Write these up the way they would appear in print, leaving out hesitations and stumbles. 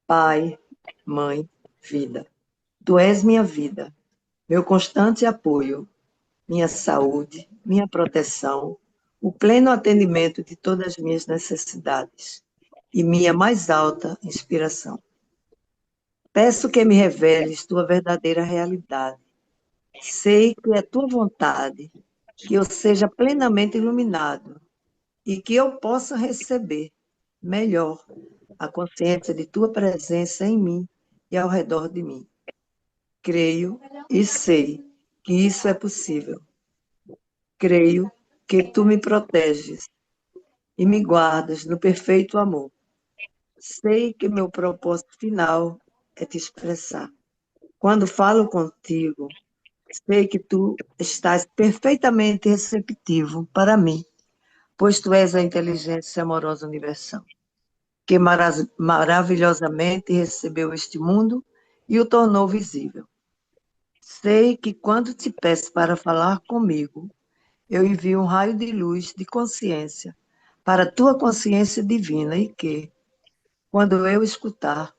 Pai, Mãe, Vida. Tu és minha vida, meu constante apoio, minha saúde, minha proteção, o pleno atendimento de todas as minhas necessidades e minha mais alta inspiração. Peço que me reveles tua verdadeira realidade. Sei que é tua vontade que eu seja plenamente iluminado e que eu possa receber melhor a consciência de tua presença em mim e ao redor de mim. Creio e sei que isso é possível. Creio que tu me proteges e me guardas no perfeito amor. Sei que meu propósito final é te expressar. Quando falo contigo, sei que tu estás perfeitamente receptivo para mim, pois tu és a inteligência amorosa universal, que maravilhosamente recebeu este mundo e o tornou visível. Sei que quando te peço para falar comigo, eu envio um raio de luz de consciência para a tua consciência divina e que, quando eu escutar,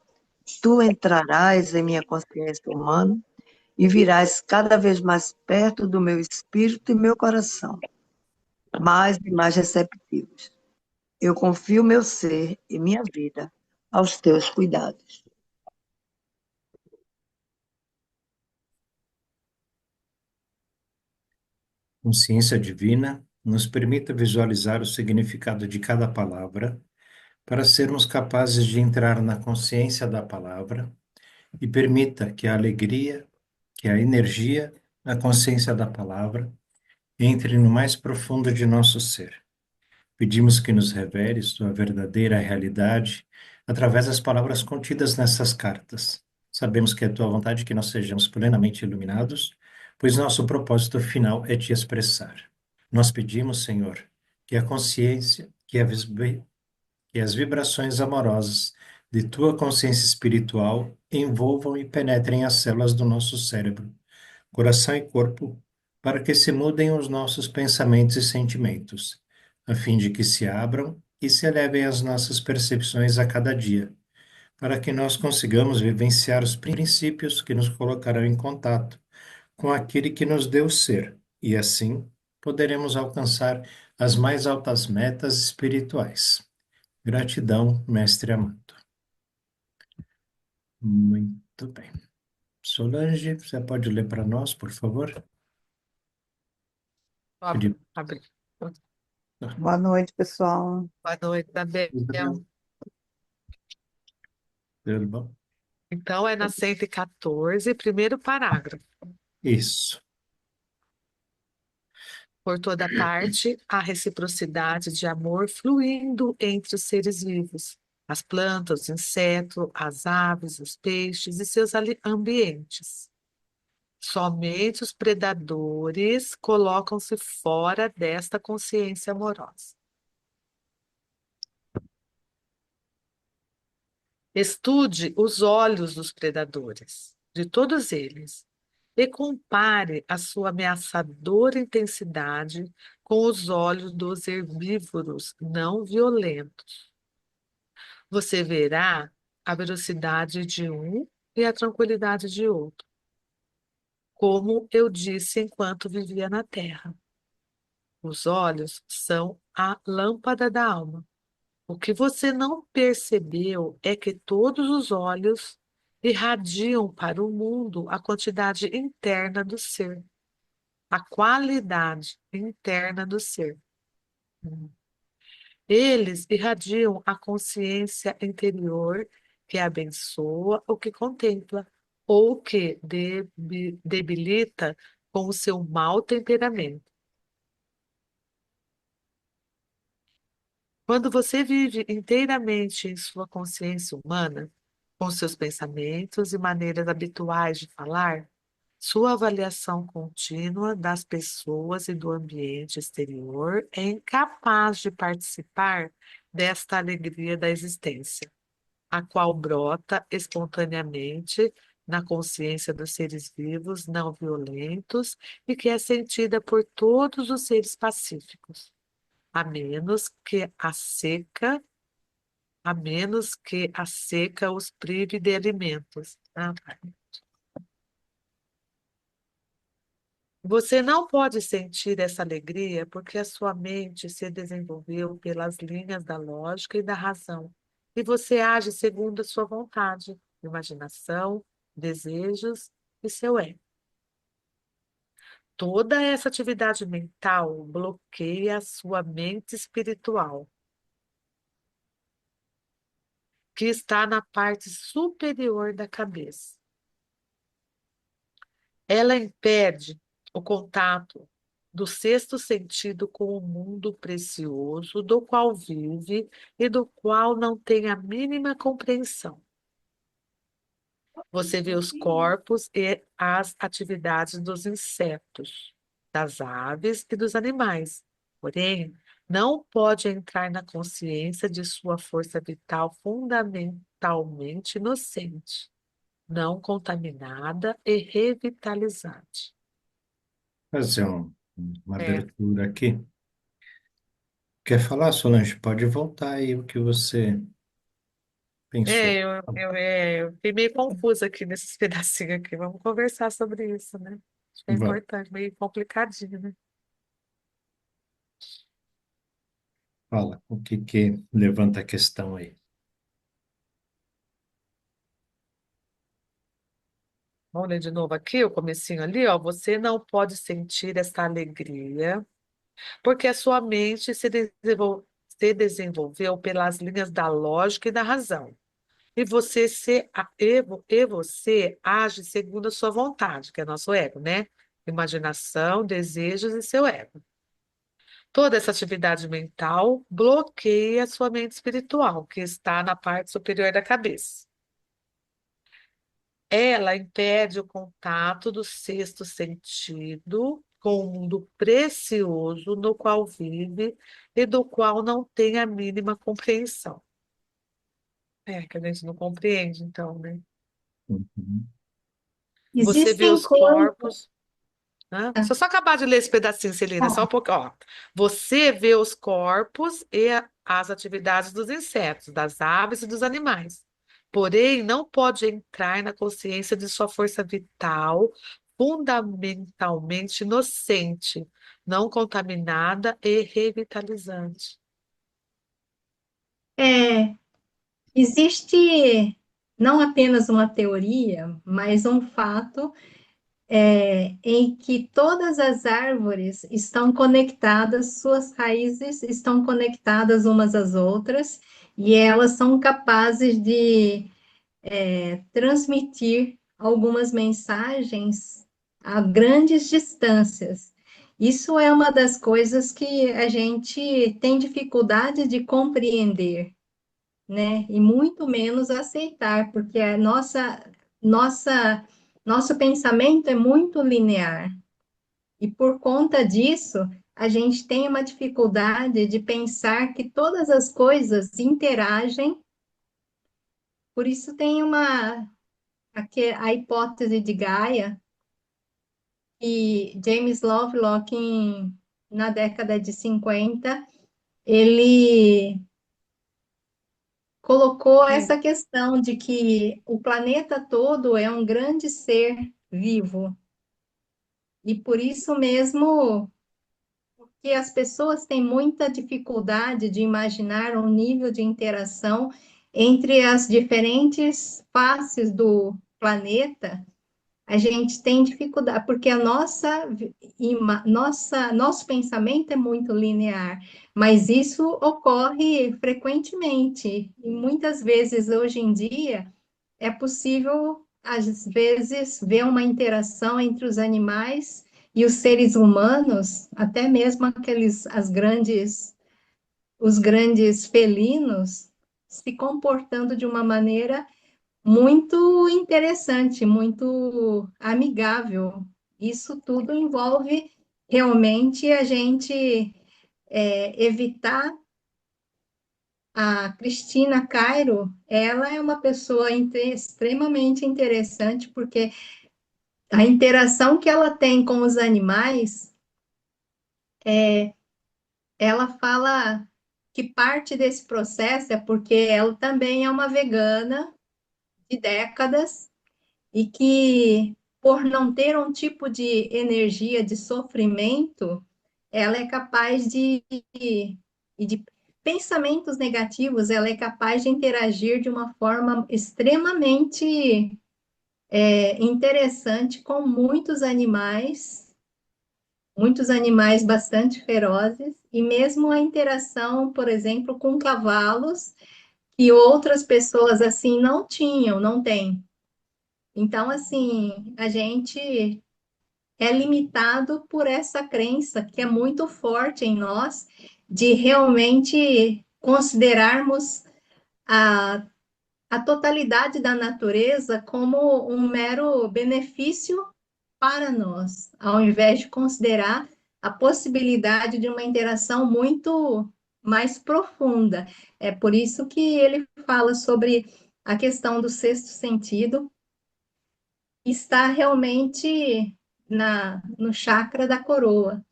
tu entrarás em minha consciência humana e virás cada vez mais perto do meu espírito e meu coração, mais e mais receptivos. Eu confio meu ser e minha vida aos teus cuidados. Consciência divina nos permita visualizar o significado de cada palavra para sermos capazes de entrar na consciência da palavra e permita que a alegria, que a energia, a consciência da palavra entre no mais profundo de nosso ser. Pedimos que nos reveles sua verdadeira realidade através das palavras contidas nessas cartas. Sabemos que é tua vontade que nós sejamos plenamente iluminados, pois nosso propósito final é te expressar. Nós pedimos, Senhor, que a consciência, que as vibrações amorosas de tua consciência espiritual envolvam e penetrem as células do nosso cérebro, coração e corpo, para que se mudem os nossos pensamentos e sentimentos, a fim de que se abram e se elevem as nossas percepções a cada dia, para que nós consigamos vivenciar os princípios que nos colocarão em contato com aquele que nos deu ser, e assim poderemos alcançar as mais altas metas espirituais. Gratidão, mestre amado. Muito bem. Solange, você pode ler para nós, por favor? Pedir. Abri. Boa noite, pessoal. Boa noite, Isabel. Tudo bom? Então, é na 114, primeiro parágrafo. Isso. Por toda parte, a reciprocidade de amor fluindo entre os seres vivos, as plantas, os insetos, as aves, os peixes e seus ambientes. Somente os predadores colocam-se fora desta consciência amorosa. Estude os olhos dos predadores, de todos eles, e compare a sua ameaçadora intensidade com os olhos dos herbívoros não violentos. Você verá a velocidade de um e a tranquilidade de outro, como eu disse enquanto vivia na Terra. Os olhos são a lâmpada da alma. O que você não percebeu é que todos os olhos irradiam para o mundo a quantidade interna do ser, a qualidade interna do ser. Eles irradiam a consciência interior que abençoa ou que contempla, ou que debilita com o seu mau temperamento. Quando você vive inteiramente em sua consciência humana, com seus pensamentos e maneiras habituais de falar, sua avaliação contínua das pessoas e do ambiente exterior é incapaz de participar desta alegria da existência, a qual brota espontaneamente na consciência dos seres vivos não violentos e que é sentida por todos os seres pacíficos, a menos que a menos que a seca os prive de alimentos. Ah, tá. Você não pode sentir essa alegria porque a sua mente se desenvolveu pelas linhas da lógica e da razão, e você age segundo a sua vontade, imaginação, desejos e seu ego. Toda essa atividade mental bloqueia a sua mente espiritual, que está na parte superior da cabeça. Ela impede o contato do sexto sentido com o mundo precioso do qual vive e do qual não tem a mínima compreensão. Você vê os corpos e as atividades dos insetos, das aves e dos animais. Porém, não pode entrar na consciência de sua força vital fundamentalmente inocente, não contaminada e revitalizante. Fazer uma É, abertura aqui. Quer falar, Solange? Pode voltar aí o que você pensou. eu fiquei meio confusa aqui nesses pedacinhos aqui. Vamos conversar sobre isso, né? Acho que é Vamos. importante, meio complicadinho, né? Fala, o que que levanta a questão aí? Vamos ler de novo aqui, o comecinho ali, ó. Você não pode sentir essa alegria, porque a sua mente se desenvolveu pelas linhas da lógica e da razão. E você age segundo a sua vontade, que é nosso ego, né? Imaginação, desejos e seu ego. Toda essa atividade mental bloqueia a sua mente espiritual, que está na parte superior da cabeça. Ela impede o contato do sexto sentido com o mundo precioso no qual vive e do qual não tem a mínima compreensão. É, que a gente não compreende, então, né? Uhum. Você vê Existem os coisas. corpos. Hã? Deixa eu só acabar de ler esse pedacinho, Celina, só um pouco. Ó. Você vê os corpos e as atividades dos insetos, das aves e dos animais. Porém, não pode entrar na consciência de sua força vital, fundamentalmente inocente, não contaminada e revitalizante. É, existe não apenas uma teoria, mas um fato em que todas as árvores estão conectadas, suas raízes estão conectadas umas às outras, e elas são capazes de transmitir algumas mensagens a grandes distâncias. Isso é uma das coisas que a gente tem dificuldade de compreender, né? E muito menos aceitar, porque nosso pensamento é muito linear. E por conta disso, a gente tem uma dificuldade de pensar que todas as coisas interagem. Por isso tem a hipótese de Gaia, que James Lovelock, na década de 50, ele colocou É. essa questão de que o planeta todo é um grande ser vivo. E por isso mesmo que as pessoas têm muita dificuldade de imaginar um nível de interação entre as diferentes faces do planeta. A gente tem dificuldade, porque nosso pensamento é muito linear, mas isso ocorre frequentemente, e muitas vezes hoje em dia é possível, às vezes, ver uma interação entre os animais e os seres humanos, até mesmo os grandes felinos, se comportando de uma maneira muito interessante, muito amigável. Isso tudo envolve realmente a gente evitar. A Cristina Cairo, ela é uma pessoa extremamente interessante, porque a interação que ela tem com os animais, ela fala que parte desse processo é porque ela também é uma vegana de décadas e que, por não ter um tipo de energia de sofrimento, ela é capaz de pensamentos negativos, ela é capaz de interagir de uma forma extremamente interessante com muitos animais bastante ferozes, e mesmo a interação, por exemplo, com cavalos, que outras pessoas assim não tinham, não têm. Então, assim, a gente é limitado por essa crença que é muito forte em nós, de realmente considerarmos a, a totalidade da natureza como um mero benefício para nós, ao invés de considerar a possibilidade de uma interação muito mais profunda. É por isso que ele fala sobre a questão do sexto sentido, está realmente no chakra da coroa.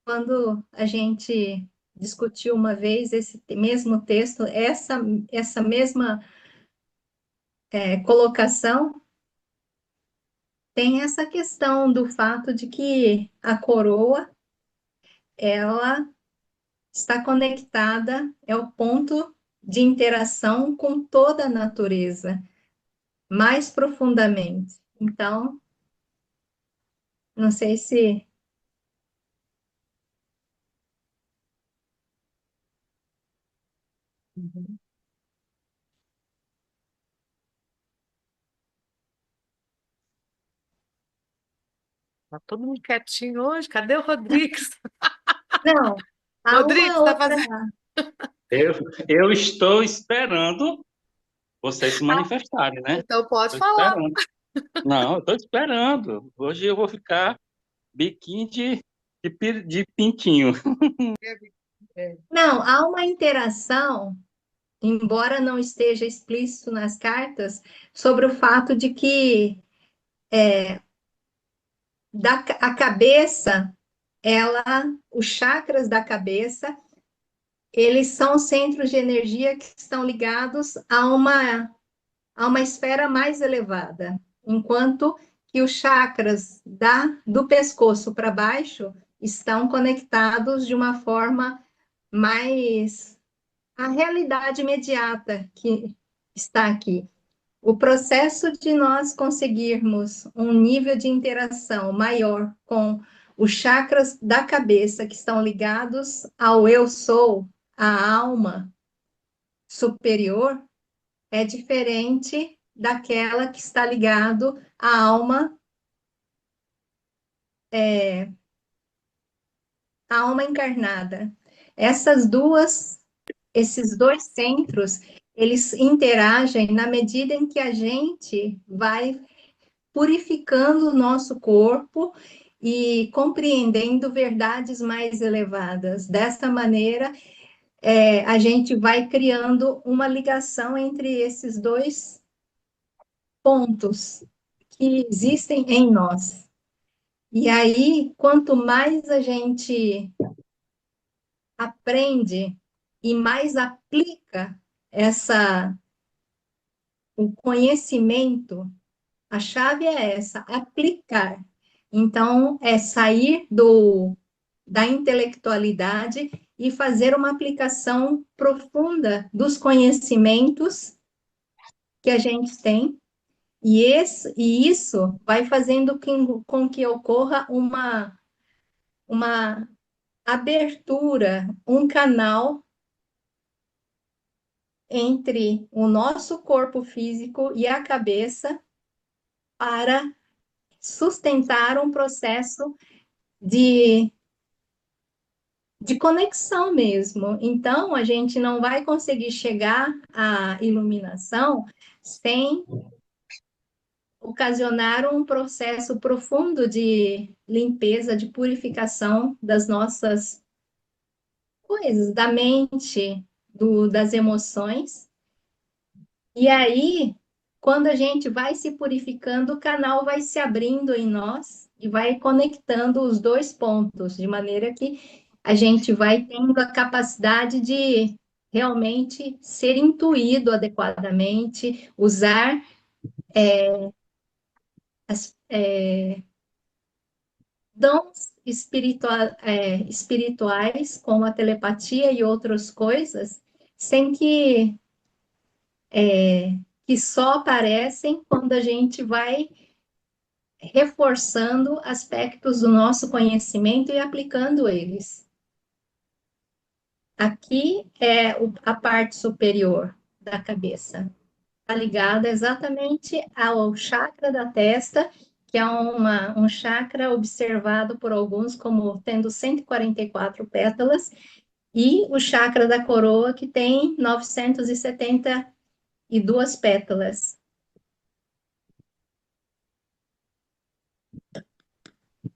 Quando a gente discutiu uma vez esse mesmo texto, essa mesma colocação, tem essa questão do fato de que a coroa, ela está conectada, é o ponto de interação com toda a natureza, mais profundamente. Então, não sei se... Uhum. Tá todo mundo quietinho hoje. Cadê o Rodrigues? Não, há uma Rodrigues, tá outra... fazendo. Eu, eu estou esperando vocês se manifestarem, né? Então pode Estou falar. esperando. Não, eu estou esperando. Hoje eu vou ficar biquinho de pintinho. É. Não, há uma interação, embora não esteja explícito nas cartas, sobre o fato de que a cabeça, os chakras da cabeça, eles são centros de energia que estão ligados a uma esfera mais elevada, enquanto que os chakras do pescoço para baixo estão conectados de uma forma mais à realidade imediata que está aqui. O processo de nós conseguirmos um nível de interação maior com os chakras da cabeça que estão ligados ao eu sou, à alma superior, é diferente daquela que está ligado à alma, à alma encarnada. Esses dois centros, eles interagem na medida em que a gente vai purificando o nosso corpo e compreendendo verdades mais elevadas. Dessa maneira, a gente vai criando uma ligação entre esses dois pontos que existem em nós. E aí, quanto mais a gente aprende e mais aplica o conhecimento, a chave é essa, aplicar. Então, é sair da intelectualidade e fazer uma aplicação profunda dos conhecimentos que a gente tem, e isso vai fazendo com que ocorra uma abertura, um canal entre o nosso corpo físico e a cabeça para sustentar um processo de, de conexão mesmo. Então, a gente não vai conseguir chegar à iluminação sem ocasionar um processo profundo de limpeza, de purificação das nossas coisas, da mente, das emoções. E aí, quando a gente vai se purificando, o canal vai se abrindo em nós e vai conectando os dois pontos, de maneira que a gente vai tendo a capacidade de realmente ser intuído adequadamente, usar dons espirituais, como a telepatia e outras coisas, sem que só aparecem quando a gente vai reforçando aspectos do nosso conhecimento e aplicando eles. Aqui é a parte superior da cabeça. Está ligada exatamente ao chakra da testa, que é um chakra observado por alguns como tendo 144 pétalas, e o chakra da coroa, que tem 972 pétalas.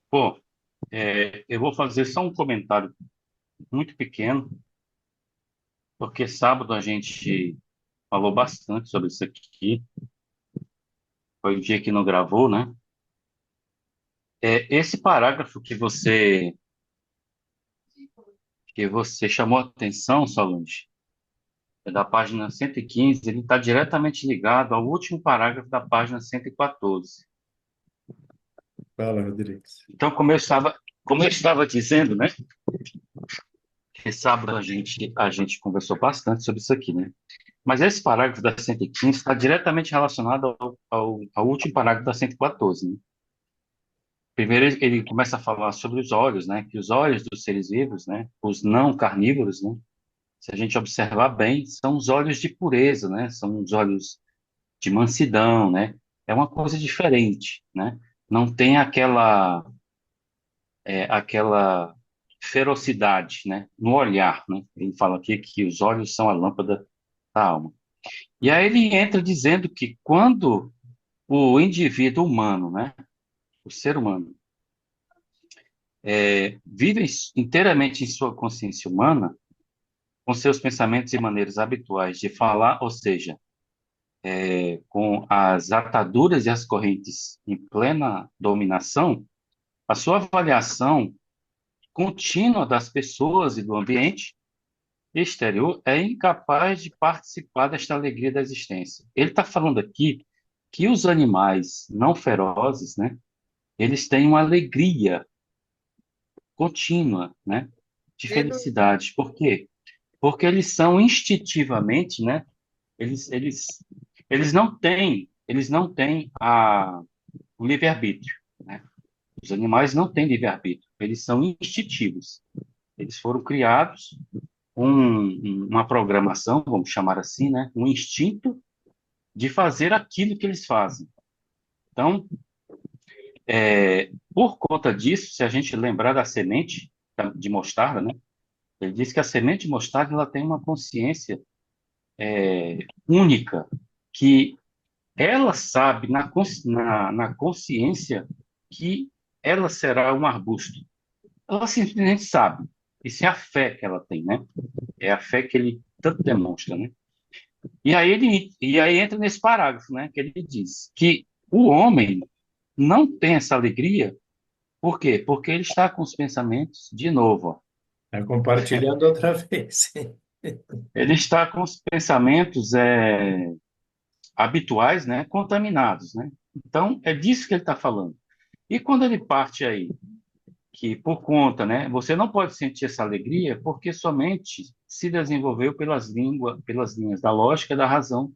Pô, eu vou fazer só um comentário muito pequeno, porque sábado a gente falou bastante sobre isso aqui. Foi o dia que não gravou, né? Esse parágrafo que você chamou a atenção, Solange, é da página 115, ele está diretamente ligado ao último parágrafo da página 114. Fala, Rodrigues. Então, como eu estava dizendo, né? Que sábado a gente conversou bastante sobre isso aqui, né? Mas esse parágrafo da 115 está diretamente relacionado ao último parágrafo da 114, né? Primeiro ele começa a falar sobre os olhos, né? Que os olhos dos seres vivos, né? Os não carnívoros, né? Se a gente observar bem, são os olhos de pureza, né? São os olhos de mansidão, né? É uma coisa diferente, né? Não tem aquela ferocidade, né? No olhar, né? Ele fala aqui que os olhos são a lâmpada da alma. E aí ele entra dizendo que quando o indivíduo humano, né? O ser humano, vive inteiramente em sua consciência humana, com seus pensamentos e maneiras habituais de falar, ou seja, com as ataduras e as correntes em plena dominação, a sua avaliação contínua das pessoas e do ambiente exterior é incapaz de participar desta alegria da existência. Ele está falando aqui que os animais não ferozes, né, eles têm uma alegria contínua, né, de felicidade. Por quê? Porque eles são instintivamente, né, eles, eles, eles não têm o livre-arbítrio, né? Os animais não têm livre-arbítrio, eles são instintivos. Eles foram criados com uma programação, vamos chamar assim, né? Um instinto de fazer aquilo que eles fazem. Então, por conta disso, se a gente lembrar da semente de mostarda, né? Ele diz que a semente de mostarda ela tem uma consciência única, que ela sabe na consciência que ela será um arbusto. Ela simplesmente sabe. Isso é a fé que ela tem, né? É a fé que ele tanto demonstra, né? E aí entra nesse parágrafo, né? Que ele diz que o homem não tem essa alegria, por quê? Porque ele está com os pensamentos, de novo, ó, Está compartilhando outra vez. ele está com os pensamentos habituais, né? Contaminados, né? Então, é disso que ele está falando. E quando ele parte aí que por conta, né, você não pode sentir essa alegria porque somente se desenvolveu pelas linhas da lógica e da razão,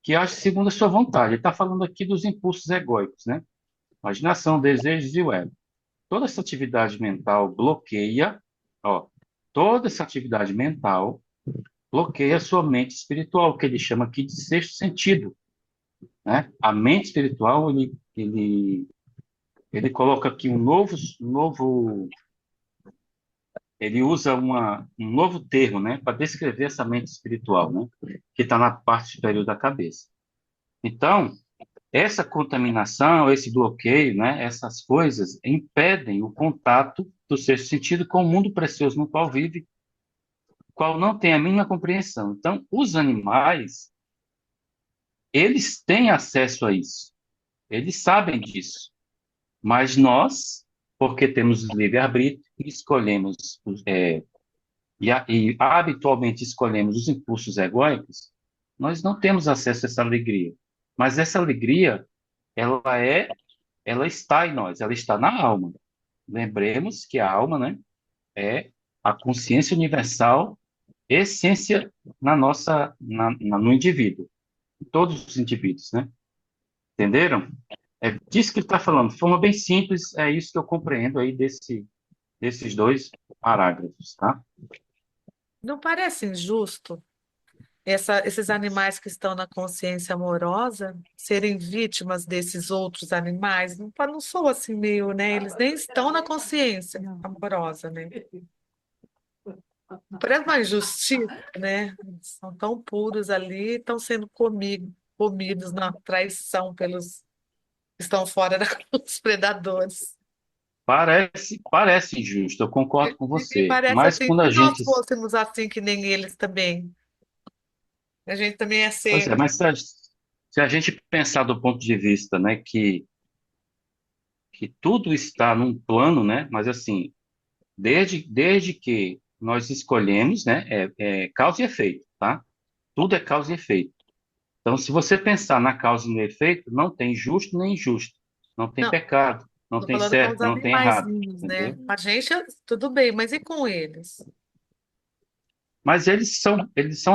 que age segundo a sua vontade. Ele está falando aqui dos impulsos egóicos, né? Imaginação, desejos e o ego. Toda essa atividade mental bloqueia, ó, toda essa atividade mental bloqueia a sua mente espiritual, que ele chama aqui de sexto sentido, né? A mente espiritual, ele coloca aqui ele usa um novo termo, né, para descrever essa mente espiritual, né, que está na parte superior da cabeça. Então, essa contaminação, esse bloqueio, né, essas coisas impedem o contato do sexto sentido com o mundo precioso no qual vive, qual não tem a mínima compreensão. Então, os animais, eles têm acesso a isso, eles sabem disso, mas nós, porque temos livre-arbítrio, escolhemos e habitualmente escolhemos os impulsos egóicos, nós não temos acesso a essa alegria. Mas essa alegria, ela ela está em nós, ela está na alma. Lembremos que a alma, né, é a consciência universal, essência no indivíduo, em todos os indivíduos, né? Entenderam? É disso que ele está falando, de forma bem simples, é isso que eu compreendo aí desses dois parágrafos, tá? Não parece injusto esses animais que estão na consciência amorosa serem vítimas desses outros animais? Não soa assim meio, né? Eles nem estão na consciência amorosa, né? Parece uma injustiça, né? Eles são tão puros ali, estão sendo comidos na traição pelos que estão fora dos predadores. Parece injusto, eu concordo com E você, parece mas assim, quando a se nós gente. fôssemos assim que nem eles também, a gente também ia Pois ser. é, mas se a gente pensar do ponto de vista, né, que tudo está num plano, né, mas assim, desde que nós escolhemos, né, é causa e efeito, tá? Tudo é causa e efeito. Então, se você pensar na causa e no efeito, não tem justo nem injusto, não tem Não, pecado, não tô tem falando com certo, os não tem errado, animaizinhos, né? entendeu? A gente, tudo bem, mas e com eles? Mas eles são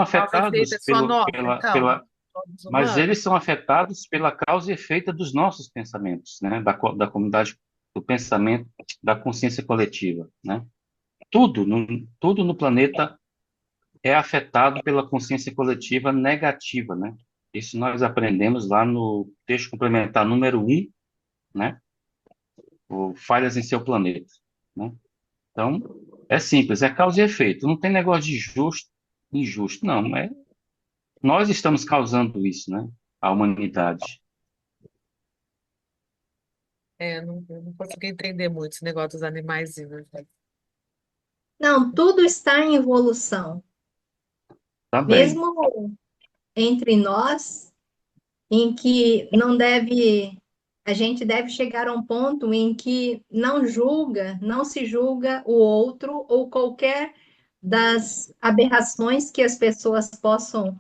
A causa e efeito é afetados só nossa, então? Todos mas eles humanos? são afetados pela causa e efeito dos nossos pensamentos, né? Da comunidade do pensamento, da consciência coletiva, né? Tudo no planeta é afetado pela consciência coletiva negativa, né? Isso nós aprendemos lá no texto complementar número 1, né? O Falhas em Seu Planeta, né? Então, é simples, é causa e efeito. Não tem negócio de justo, injusto, não. Nós estamos causando isso, né? A humanidade. Eu não consegui entender muito esse negócio dos animaizinhos, né? Não, tudo está em evolução. Tá bem. Mesmo entre nós, em que não deve, a gente deve chegar a um ponto em que não se julga o outro ou qualquer das aberrações que as pessoas possam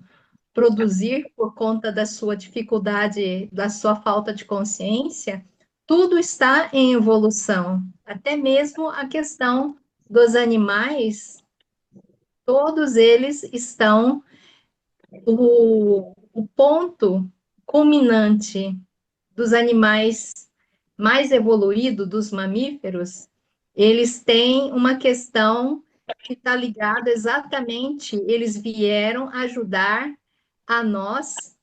produzir por conta da sua dificuldade, da sua falta de consciência, tudo está em evolução. Até mesmo a questão dos animais, todos eles estão o ponto culminante dos animais mais evoluídos, dos mamíferos, eles têm uma questão que está ligada exatamente, eles vieram ajudar a nós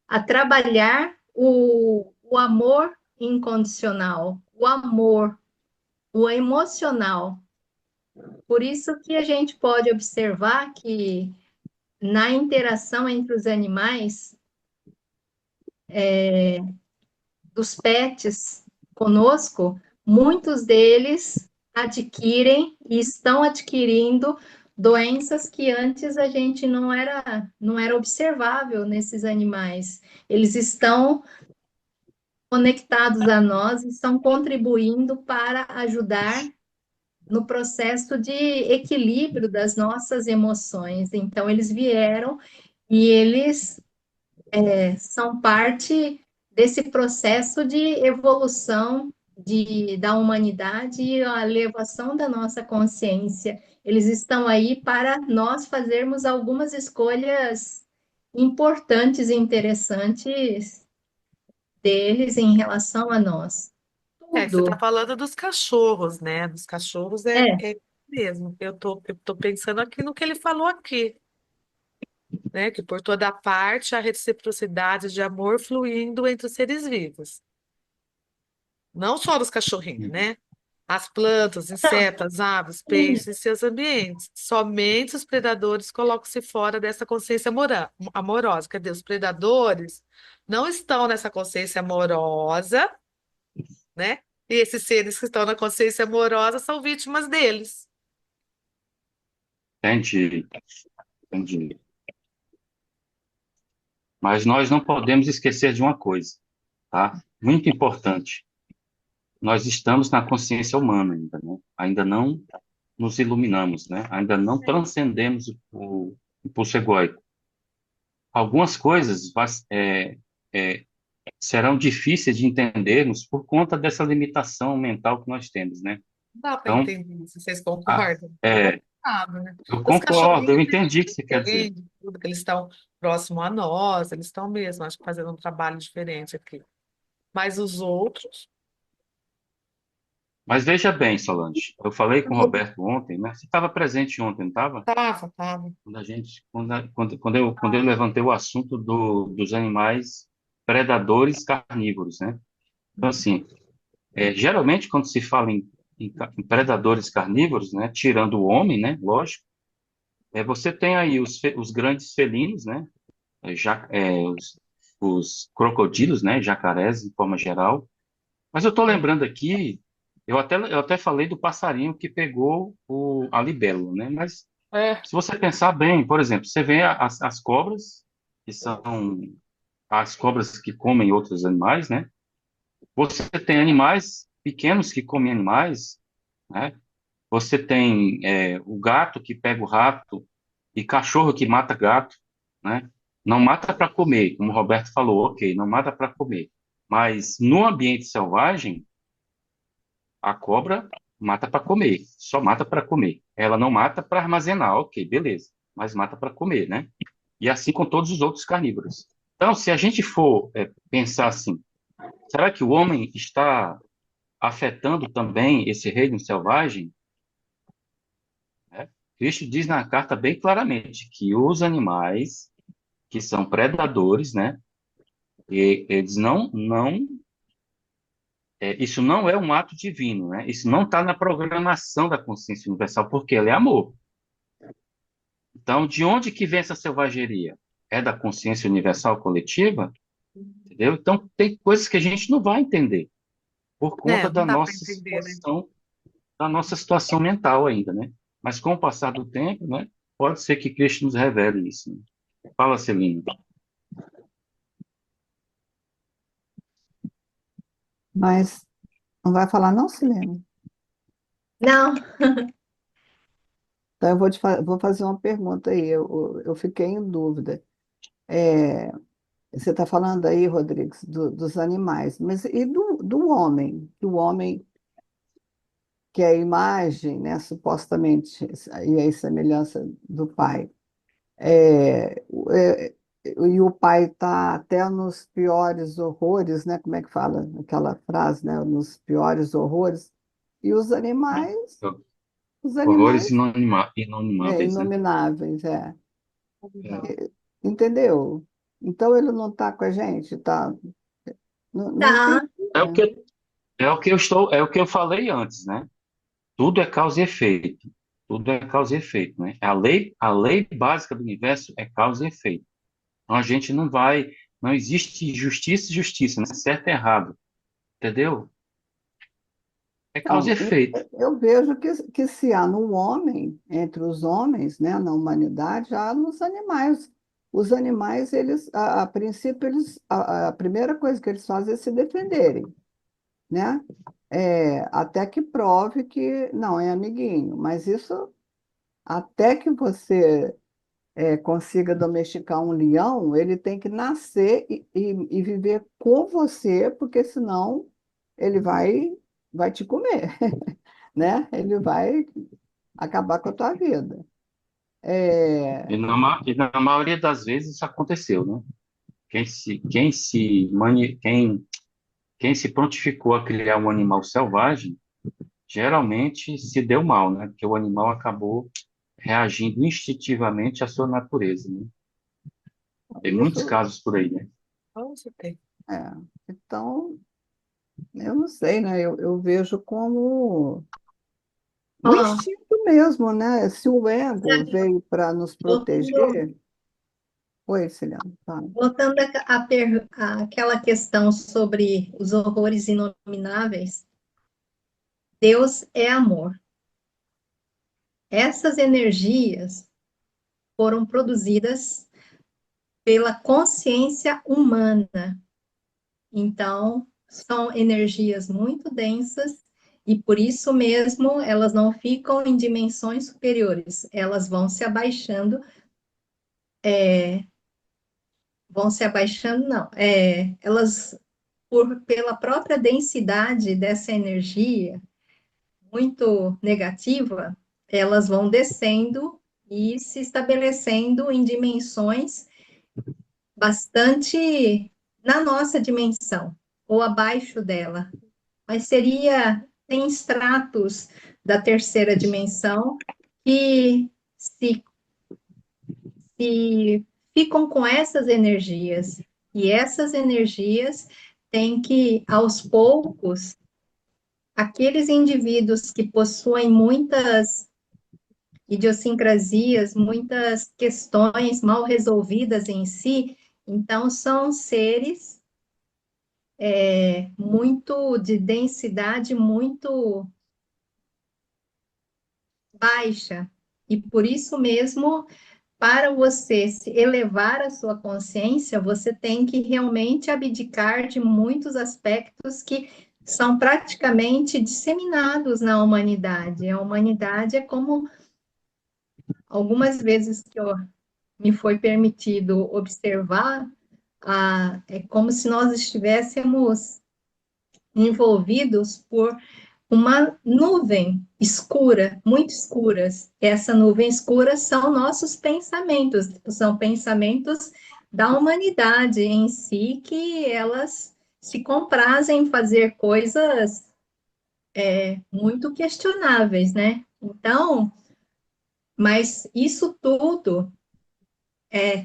a trabalhar o amor incondicional, o amor, o emocional. Por isso que a gente pode observar que na interação entre os animais, dos pets conosco, muitos deles adquirem e estão adquirindo doenças que antes a gente não era observável nesses animais. Eles estão conectados a nós e estão contribuindo para ajudar no processo de equilíbrio das nossas emoções. Então, eles vieram e eles são parte desse processo de evolução da humanidade e a elevação da nossa consciência. Eles estão aí para nós fazermos algumas escolhas importantes e interessantes deles em relação a nós. Você está Tudo. falando dos cachorros, né? Dos cachorros É, é mesmo. Eu tô pensando aqui no que ele falou aqui, né? Que por toda parte a reciprocidade de amor fluindo entre os seres vivos. Não só dos cachorrinhos, né? As plantas, insetos, aves, peixes e seus ambientes. Somente os predadores colocam-se fora dessa consciência amorosa. Quer dizer, os predadores não estão nessa consciência amorosa, né? E esses seres que estão na consciência amorosa são vítimas deles. Entendi, entendi. Mas nós não podemos esquecer de uma coisa, tá? Muito importante. Nós estamos na consciência humana ainda, né? Ainda não nos iluminamos, né? Ainda não transcendemos o impulso egóico. Algumas coisas é, serão difíceis de entendermos por conta dessa limitação mental que nós temos, né? Não dá para Então, entender isso, vocês a- concordam? É é, complicado, né? eu Os concordo, eu cachorrinhos, a entendi o gente que você quer dizer. entende tudo, que eles estão próximo a nós, eles estão mesmo, acho que fazendo um trabalho diferente aqui. Mas os outros, Mas veja bem, Solange, eu falei com o Roberto ontem, né? Você estava presente ontem, não estava? tava. Quando a gente, quando eu levantei o assunto dos animais predadores carnívoros, né? Então, assim, geralmente quando se fala em predadores carnívoros, né? Tirando o homem, né? Lógico, você tem aí os grandes felinos, né? Os crocodilos, né? Jacarés, de forma geral. Mas eu estou lembrando aqui, eu até falei do passarinho que pegou a libélula, né? Mas É, se você pensar bem, por exemplo, você vê as cobras, que são as cobras que comem outros animais, né? Você tem animais pequenos que comem animais, né? Você tem o gato que pega o rato e cachorro que mata gato, né? Não mata para comer, como o Roberto falou, ok, não mata para comer. Mas no ambiente selvagem, a cobra mata para comer, só mata para comer. Ela não mata para armazenar, ok, beleza, mas mata para comer, né? E assim com todos os outros carnívoros. Então, se a gente for pensar assim, será que o homem está afetando também esse reino selvagem? Né? Cristo diz na carta bem claramente que os animais que são predadores, né? E eles isso não é um ato divino, né? Isso não está na programação da consciência universal, porque ela é amor. Então, de onde que vem essa selvageria? É da consciência universal coletiva? Entendeu? Então, tem coisas que a gente não vai entender por conta não dá para entender, né? da nossa situação mental ainda, né? Mas com o passar do tempo, né? Pode ser que Cristo nos revele isso. Né? Fala, Celina. Mas não vai falar não, Silene? Não, Então eu vou fazer uma pergunta aí, eu fiquei em dúvida. É, você está falando aí, Rodrigues, dos animais, mas e do homem? Do homem que é a imagem, né, supostamente, e a semelhança do pai. E o pai está até nos piores horrores, né? Como é que fala aquela frase, né? Nos piores horrores. E os Horrores animais inanimáveis, né? inomináveis, é. É. Entendeu? Então ele não está com a gente, tá? Não, não tá. entendi. É o que, é o que eu falei antes, né? Tudo é causa e efeito. Tudo é causa e efeito, né? A lei básica do universo é causa e efeito. Então a gente não existe justiça e justiça, né? Certo e errado, entendeu? É causa e Então, efeito. eu vejo que se há no homem, entre os homens, né, na humanidade, há nos animais. Os animais, eles, a princípio, a primeira coisa que eles fazem é se defenderem, né? Até que prove que não é amiguinho. Mas isso, até que você consiga domesticar um leão, ele tem que nascer e viver com você, porque senão ele vai te comer, né? Ele vai acabar com a tua vida. E É, na maioria das vezes isso aconteceu, né? Quem se prontificou a criar um animal selvagem, geralmente se deu mal, né? Porque o animal acabou reagindo instintivamente à sua natureza, né? Tem muitos isso, casos por aí, né? Nossa, tem. é, então, eu não sei, né? Eu vejo como o Ó, instinto mesmo, né? Se o ego veio para nos voltando, proteger. Oi, Ciliano, fala. voltando àquela questão sobre os horrores inomináveis, Deus é amor. Essas energias foram produzidas pela consciência humana. Então, são energias muito densas e por isso mesmo elas não ficam em dimensões superiores, elas vão se abaixando, não, elas, pela própria densidade dessa energia muito negativa, elas vão descendo e se estabelecendo em dimensões bastante na nossa dimensão, ou abaixo dela. Mas tem estratos da terceira dimensão que se ficam com essas energias, e essas energias têm que, aos poucos, aqueles indivíduos que possuem muitas idiosincrasias, muitas questões mal resolvidas em si, então são seres muito de densidade muito baixa, e por isso mesmo, para você se elevar a sua consciência, você tem que realmente abdicar de muitos aspectos que são praticamente disseminados na humanidade. A humanidade é como, algumas vezes que me foi permitido observar, é como se nós estivéssemos envolvidos por uma nuvem escura, muito escuras. Essa nuvem escura são nossos pensamentos, são pensamentos da humanidade em si, que elas se comprazem em fazer coisas muito questionáveis, né? Então, mas isso tudo,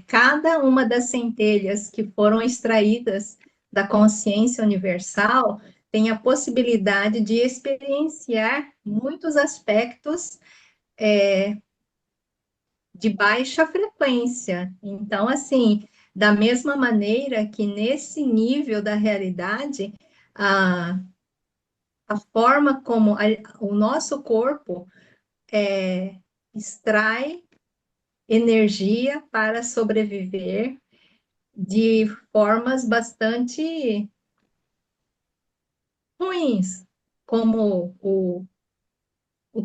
cada uma das centelhas que foram extraídas da consciência universal tem a possibilidade de experienciar muitos aspectos de baixa frequência. Então, assim, da mesma maneira que nesse nível da realidade, a forma como o nosso corpo extrai energia para sobreviver de formas bastante ruins, como o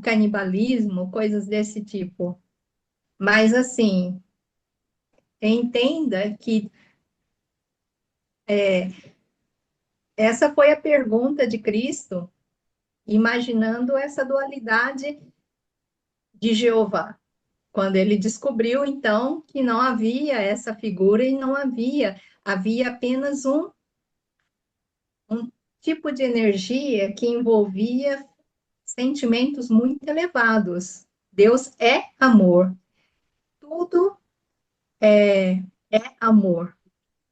canibalismo, coisas desse tipo. Mas, assim, entenda que essa foi a pergunta de Cristo, imaginando essa dualidade de Jeová. Quando ele descobriu, então, que não havia essa figura e não havia apenas um tipo de energia que envolvia sentimentos muito elevados. Deus é amor. Tudo é amor.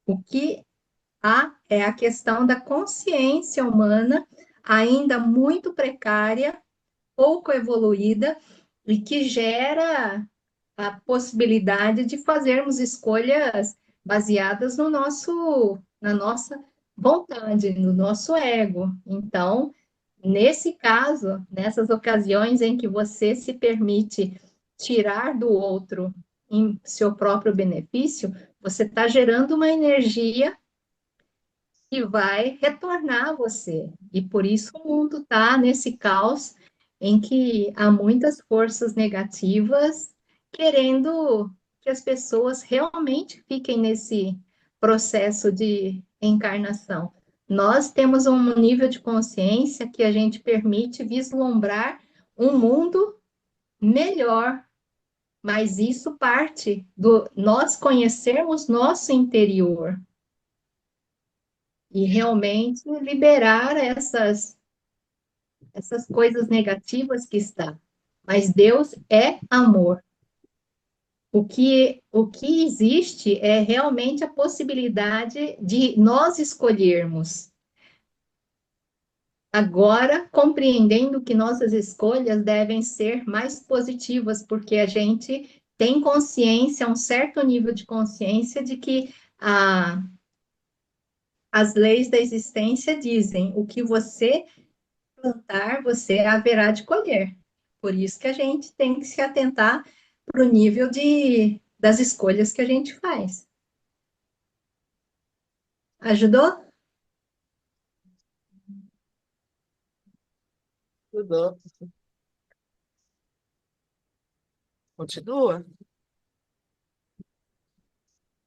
O que há é a questão da consciência humana, ainda muito precária, pouco evoluída, e que gera a possibilidade de fazermos escolhas baseadas na nossa vontade, no nosso ego. Então, nesse caso, nessas ocasiões em que você se permite tirar do outro em seu próprio benefício, você está gerando uma energia que vai retornar a você. E por isso o mundo está nesse caos em que há muitas forças negativas querendo que as pessoas realmente fiquem nesse processo de encarnação. Nós temos um nível de consciência que a gente permite vislumbrar um mundo melhor, mas isso parte do nós conhecermos nosso interior e realmente liberar essas coisas negativas que está. Mas Deus é amor. O que existe é realmente a possibilidade de nós escolhermos. Agora, compreendendo que nossas escolhas devem ser mais positivas, porque a gente tem consciência, um certo nível de consciência de que as leis da existência dizem o que você plantar, você haverá de colher. Por isso que a gente tem que se atentar para o nível das escolhas que a gente faz. Ajudou? Estudou. Continua.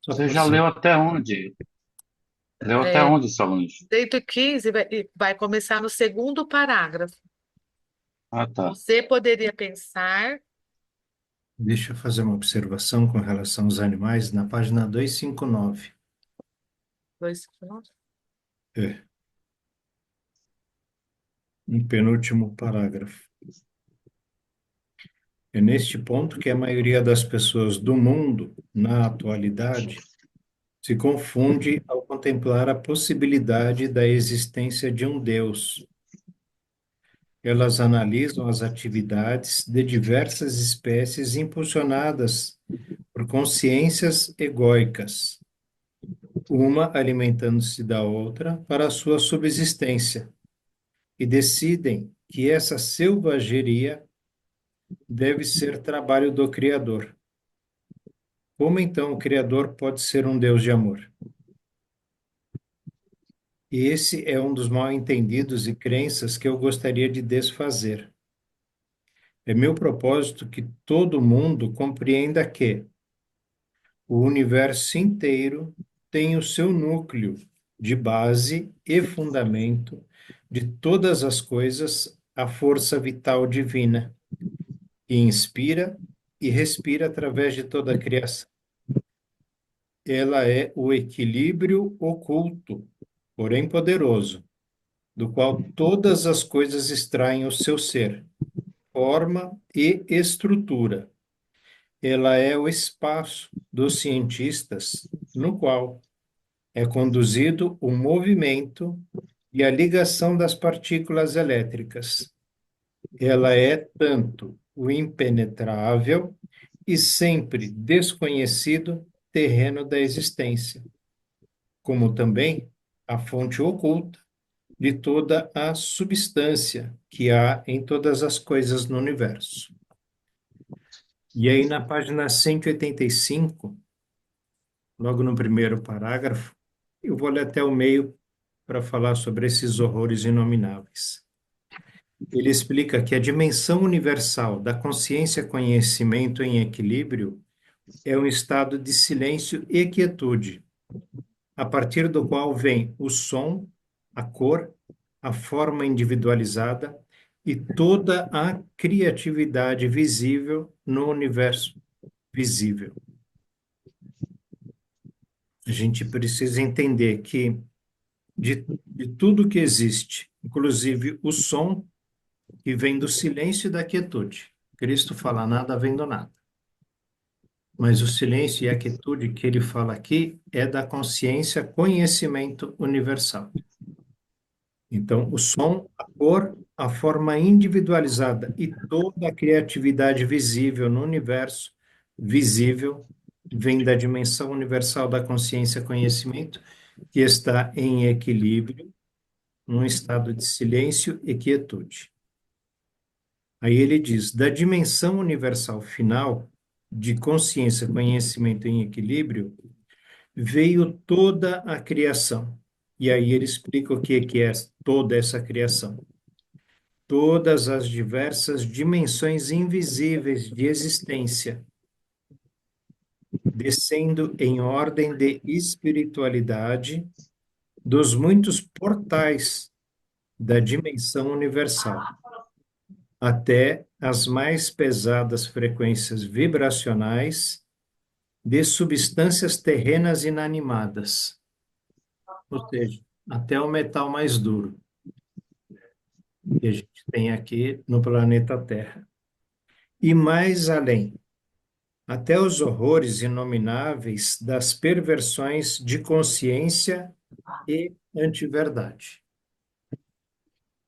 Só Você por já si. leu até onde? Leu até É, onde, Solange? 115 vai começar no segundo parágrafo. Ah, tá. Você poderia pensar. Deixa eu fazer uma observação com relação aos animais na página 259. Dois, É, no penúltimo parágrafo. É neste ponto que a maioria das pessoas do mundo, na atualidade, se confunde ao contemplar a possibilidade da existência de um Deus. Elas analisam as atividades de diversas espécies impulsionadas por consciências egóicas, uma alimentando-se da outra para a sua subsistência, e decidem que essa selvageria deve ser trabalho do Criador. Como então o Criador pode ser um Deus de amor? E esse é um dos mal-entendidos e crenças que eu gostaria de desfazer. É meu propósito que todo mundo compreenda que o universo inteiro tem o seu núcleo de base e fundamento de todas as coisas, a força vital divina, que inspira e respira através de toda a criação. Ela é o equilíbrio oculto, porém poderoso, do qual todas as coisas extraem o seu ser, forma e estrutura. Ela é o espaço dos cientistas, no qual é conduzido o movimento e a ligação das partículas elétricas. Ela é tanto o impenetrável e sempre desconhecido terreno da existência, como também a fonte oculta de toda a substância que há em todas as coisas no universo. E aí, na página 185, logo no primeiro parágrafo, eu vou ler até o meio para falar sobre esses horrores inomináveis. Ele explica que a dimensão universal da consciência-conhecimento em equilíbrio é um estado de silêncio e quietude, a partir do qual vem o som, a cor, a forma individualizada e toda a criatividade visível no universo visível. A gente precisa entender que de tudo que existe, inclusive o som que vem do silêncio e da quietude. Cristo fala nada vem do nada. Mas o silêncio e a quietude que ele fala aqui é da consciência, conhecimento universal. Então, o som, a cor, a forma individualizada e toda a criatividade visível no universo visível vem da dimensão universal da consciência conhecimento, que está em equilíbrio, num estado de silêncio e quietude. Aí ele diz: da dimensão universal final, de consciência conhecimento em equilíbrio, veio toda a criação. E aí ele explica o que é toda essa criação. Todas as diversas dimensões invisíveis de existência, descendo em ordem de espiritualidade dos muitos portais da dimensão universal, até as mais pesadas frequências vibracionais de substâncias terrenas inanimadas, ou seja, até o metal mais duro que a gente tem aqui no planeta Terra. E mais além, até os horrores inomináveis das perversões de consciência e antiverdade.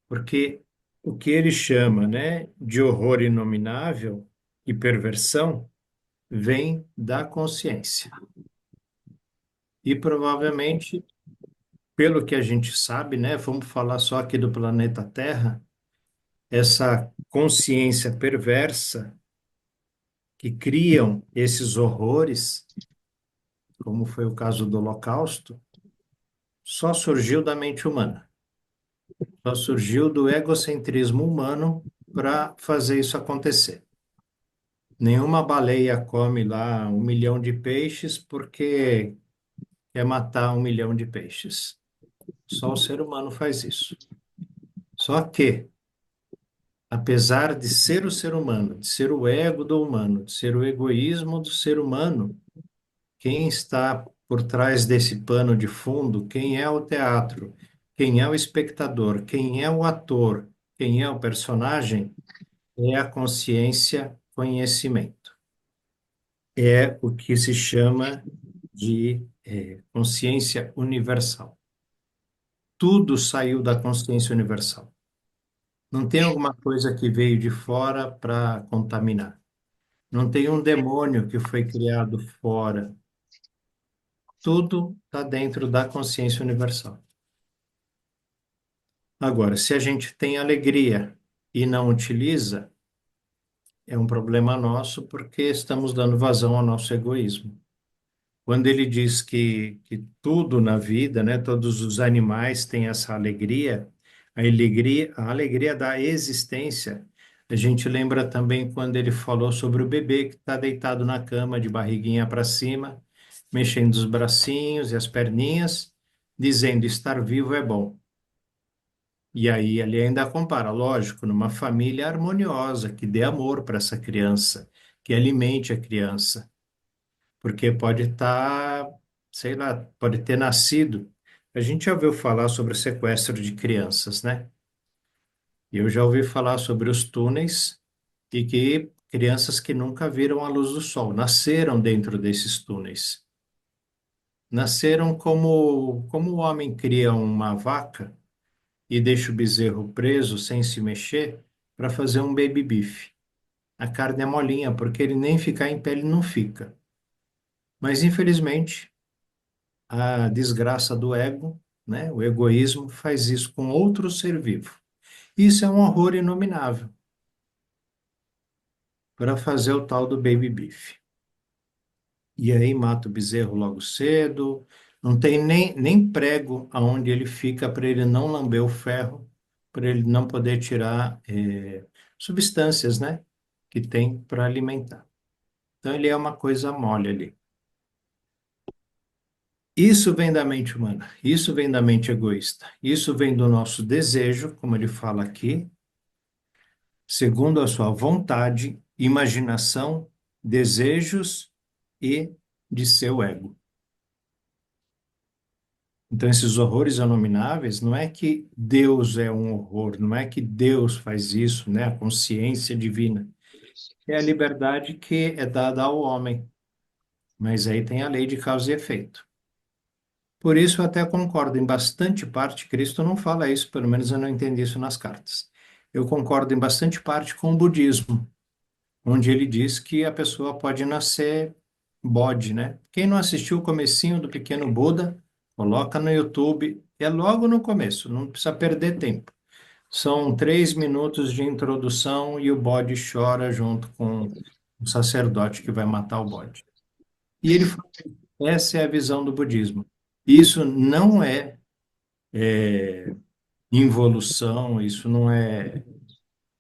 Porque o que ele chama, né, de horror inominável e perversão vem da consciência. E provavelmente, pelo que a gente sabe, né, vamos falar só aqui do planeta Terra, essa consciência perversa que criam esses horrores, como foi o caso do Holocausto, só surgiu da mente humana. Só surgiu do egocentrismo humano para fazer isso acontecer. Nenhuma baleia come lá 1 milhão de peixes porque quer matar 1 milhão de peixes. Só o ser humano faz isso. Só que, apesar de ser o ser humano, de ser o ego do humano, de ser o egoísmo do ser humano, quem está por trás desse pano de fundo, quem é o teatro, quem é o espectador, quem é o ator, quem é o personagem, é a consciência conhecimento. É o que se chama de consciência universal. Tudo saiu da consciência universal. Não tem alguma coisa que veio de fora para contaminar. Não tem um demônio que foi criado fora. Tudo está dentro da consciência universal. Agora, se a gente tem alegria e não utiliza, é um problema nosso porque estamos dando vazão ao nosso egoísmo. Quando ele diz que tudo na vida, né, todos os animais têm essa alegria, a alegria da existência, a gente lembra também quando ele falou sobre o bebê que está deitado na cama, de barriguinha para cima, mexendo os bracinhos e as perninhas, dizendo estar vivo é bom. E aí ele ainda compara, lógico, numa família harmoniosa, que dê amor para essa criança, que alimente a criança, porque pode estar, sei lá, pode ter nascido. A gente já ouviu falar sobre o sequestro de crianças, né? E eu já ouvi falar sobre os túneis e que crianças que nunca viram a luz do sol nasceram dentro desses túneis. Nasceram como o homem cria uma vaca e deixa o bezerro preso sem se mexer para fazer um baby beef. A carne é molinha, porque ele nem ficar em pé ele não fica. Mas, infelizmente, a desgraça do ego, né, o egoísmo, faz isso com outro ser vivo. Isso é um horror inominável para fazer o tal do baby beef. E aí mata o bezerro logo cedo, não tem nem prego aonde ele fica para ele não lamber o ferro, para ele não poder tirar substâncias, né, que tem para alimentar. Então ele é uma coisa mole ali. Isso vem da mente humana, isso vem da mente egoísta, isso vem do nosso desejo, como ele fala aqui, segundo a sua vontade, imaginação, desejos e de seu ego. Então, esses horrores inomináveis, não é que Deus é um horror, não é que Deus faz isso, né? A consciência divina. É a liberdade que é dada ao homem, mas aí tem a lei de causa e efeito. Por isso, eu até concordo em bastante parte, Cristo não fala isso, pelo menos eu não entendi isso nas cartas. Eu concordo em bastante parte com o budismo, onde ele diz que a pessoa pode nascer bode, né? Quem não assistiu o comecinho do Pequeno Buda, coloca no YouTube, é logo no começo, não precisa perder tempo. São 3 minutos de introdução e o bode chora junto com o sacerdote que vai matar o bode. E ele fala, essa é a visão do budismo. Isso não é involução, isso não é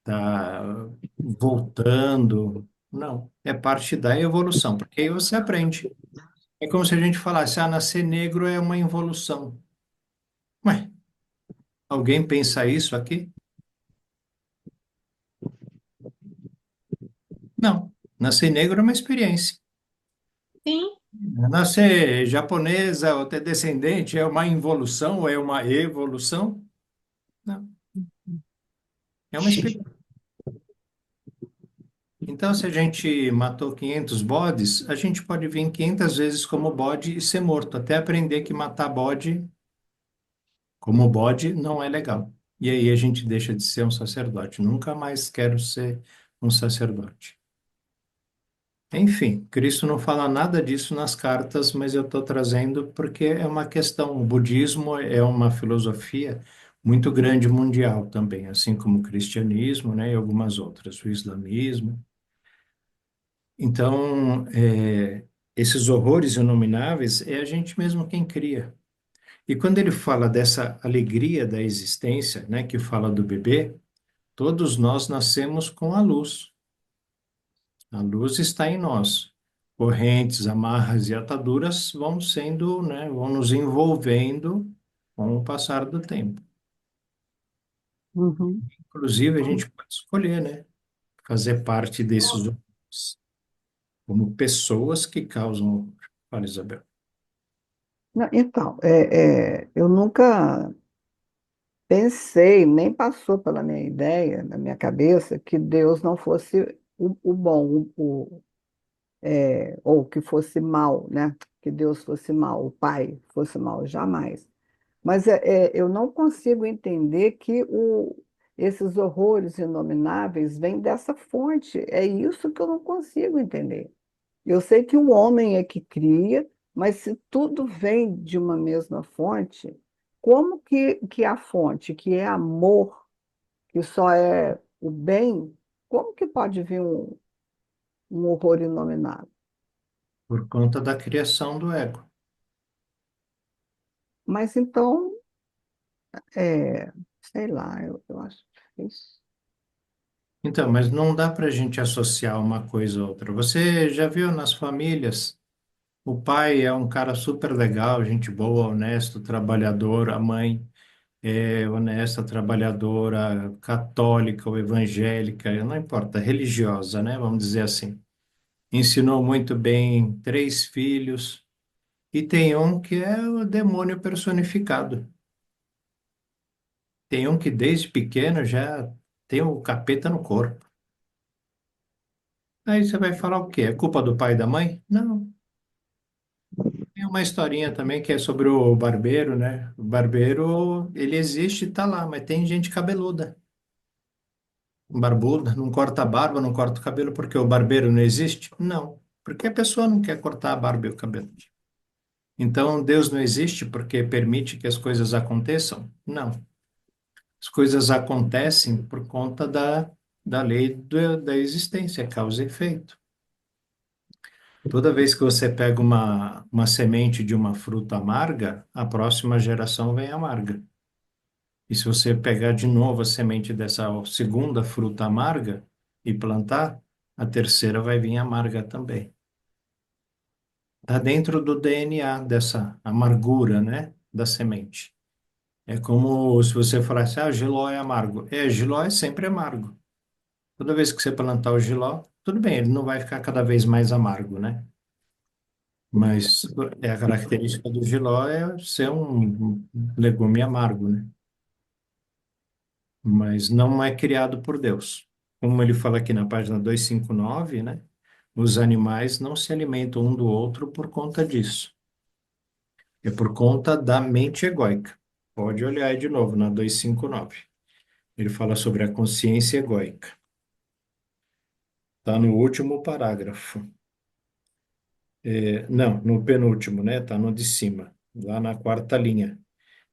tá voltando, não, é parte da evolução, porque aí você aprende. É como se a gente falasse, nascer negro é uma involução. Ué, alguém pensa isso aqui? Não. Nascer negro é uma experiência. Sim, Nascer japonesa ou ter descendente é uma involução ou é uma evolução? Não. É uma experiência. Então, se a gente matou 500 bodes, a gente pode vir 500 vezes como bode e ser morto, até aprender que matar bode como bode não é legal. E aí a gente deixa de ser um sacerdote. Nunca mais quero ser um sacerdote. Enfim, Cristo não fala nada disso nas cartas, mas eu estou trazendo porque é uma questão. O budismo é uma filosofia muito grande mundial também, assim como o cristianismo, né, e algumas outras, o islamismo. Então, esses horrores inomináveis é a gente mesmo quem cria. E quando ele fala dessa alegria da existência, né, que fala do bebê, todos nós nascemos com a luz. A luz está em nós. Correntes, amarras e ataduras vão sendo, né, vão nos envolvendo com o passar do tempo. Uhum. Inclusive, a gente pode escolher, né, fazer parte desses horrores, como pessoas que causam horror. Fala, Isabel. Não, então, eu nunca pensei, nem passou pela minha ideia, na minha cabeça, que Deus não fosse o bom, ou que fosse mal, né? Que Deus fosse mal, o Pai fosse mal, jamais. Mas eu não consigo entender que esses horrores inomináveis vêm dessa fonte. É isso que eu não consigo entender. Eu sei que o homem é que cria, mas se tudo vem de uma mesma fonte, como que a fonte, que é amor, que só é o bem, como que pode vir um horror inominável? Por conta da criação do ego. Mas então, é, sei lá, eu acho difícil. Então, mas não dá para a gente associar uma coisa a outra. Você já viu nas famílias? O pai é um cara super legal, gente boa, honesto, trabalhador. A mãe é honesta, trabalhadora, católica ou evangélica, não importa, religiosa, né? Vamos dizer assim. Ensinou muito bem três filhos. E tem um que é o demônio personificado. Tem um que desde pequeno já tem o capeta no corpo. Aí você vai falar o quê? É culpa do pai e da mãe? Não. Tem uma historinha também que é sobre o barbeiro, né? O barbeiro, ele existe e tá lá, mas tem gente cabeluda, barbuda, não corta a barba, não corta o cabelo porque o barbeiro não existe? Não, porque a pessoa não quer cortar a barba e o cabelo. Então, Deus não existe porque permite que as coisas aconteçam? Não. As coisas acontecem por conta da lei da existência, causa e efeito. Toda vez que você pega uma semente de uma fruta amarga, a próxima geração vem amarga. E se você pegar de novo a semente dessa segunda fruta amarga e plantar, a terceira vai vir amarga também. Está dentro do DNA dessa amargura, né, da semente. É como se você falasse, ah, Giló é amargo. É, Giló é sempre amargo. Toda vez que você plantar o Giló, tudo bem, ele não vai ficar cada vez mais amargo, né? Mas é a característica do jiló é ser um legume amargo, né? Mas não é criado por Deus. Como ele fala aqui na página 259, né? Os animais não se alimentam um do outro por conta disso. É por conta da mente egóica. Pode olhar aí de novo na 259. Ele fala sobre a consciência egóica. Está no último parágrafo. Não, no penúltimo, né? Está no de cima, lá na quarta linha.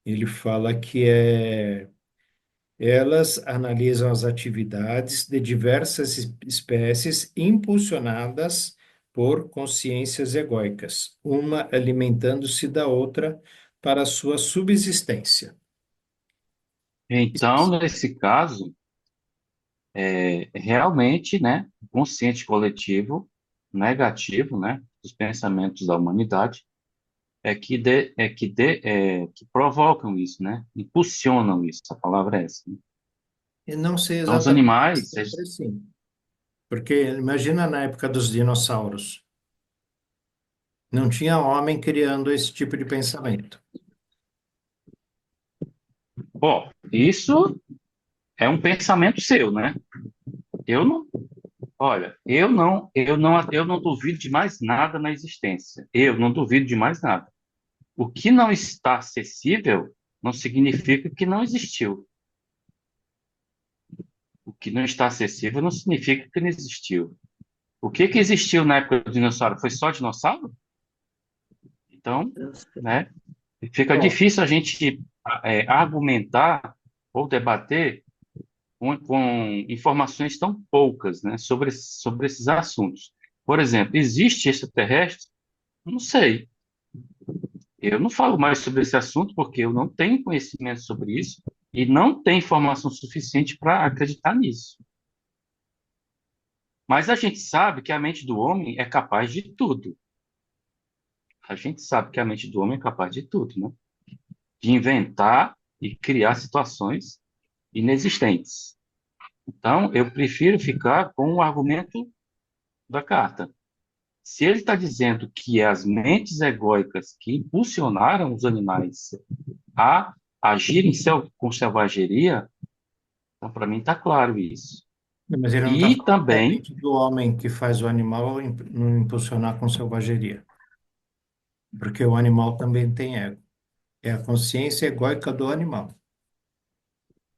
Ele fala que elas analisam as atividades de diversas espécies impulsionadas por consciências egóicas, uma alimentando-se da outra para a sua subsistência. Então, nesse caso, realmente, né, o consciente coletivo negativo, né, dos pensamentos da humanidade que provocam isso, né, impulsionam isso. A palavra é essa, né? E não sei Então, os exatamente animais, sempre assim, porque imagina na época dos dinossauros, não tinha homem criando esse tipo de pensamento. bom, isso é um pensamento seu, né? Eu não, olha, eu não duvido de mais nada na existência. Eu não duvido de mais nada. O que não está acessível não significa que não existiu. O que não está acessível não significa que não existiu. O que que existiu na época do dinossauro? Foi só dinossauro? Então, né? Fica Bom, difícil a gente argumentar ou debater com informações tão poucas, né, sobre esses assuntos. Por exemplo, existe extraterrestre? Não sei. Eu não falo mais sobre esse assunto porque eu não tenho conhecimento sobre isso e não tenho informação suficiente para acreditar nisso. Mas a gente sabe que a mente do homem é capaz de tudo. A gente sabe que a mente do homem é capaz de tudo, né? De inventar e criar situações inexistentes. Então, eu prefiro ficar com o argumento da carta. Se ele está dizendo que é as mentes egóicas que impulsionaram os animais a agirem com selvageria, então para mim está claro isso. Mas ele não está E falando que é a também, mente do homem que faz o animal não impulsionar com selvageria, porque o animal também tem ego. É a consciência egóica do animal.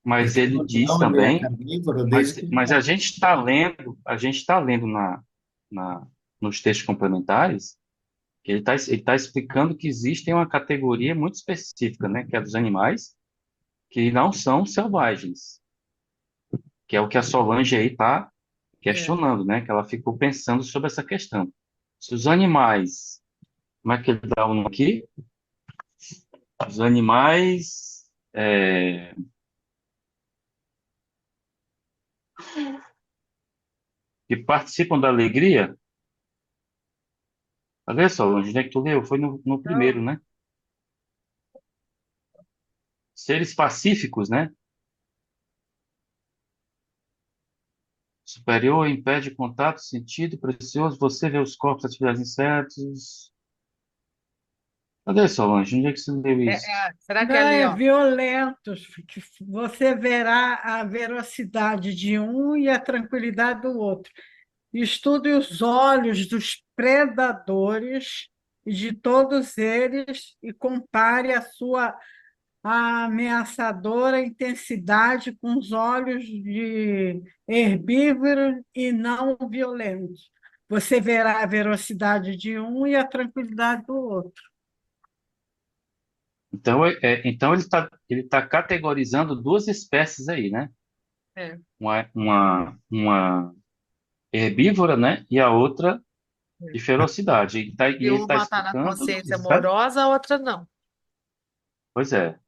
mas Porque ele o diz animal, ele é também, carnívoro mas, desde que ele mas come. a gente está lendo na, nos textos complementares que ele tá explicando que existe uma categoria muito específica, né, que é dos animais que não são selvagens, que é o que a Solange aí está É. questionando, né, que ela ficou pensando sobre essa questão. Se os animais, como é que ele dá o nome aqui? Os animais que participam da alegria, cadê, Solange? Onde é que tu leu? Foi no primeiro, né? Seres pacíficos, né? Superior impede contato, sentido, precioso. Você vê os corpos, atividades insetos. Cadê, Solange? Onde é que você leu isso? Será que Não, é ali, é ó? violentos, que você verá a velocidade de um e a tranquilidade do outro. Estude os olhos dos predadores e de todos eles e compare a sua ameaçadora intensidade com os olhos de herbívoros e não violentos. Você verá a velocidade de um e a tranquilidade do outro. Então, então ele tá categorizando duas espécies aí, né? É. Uma herbívora, né? E a outra de ferocidade. E E ele está uma está na explicando. consciência amorosa, a outra não. Pois é.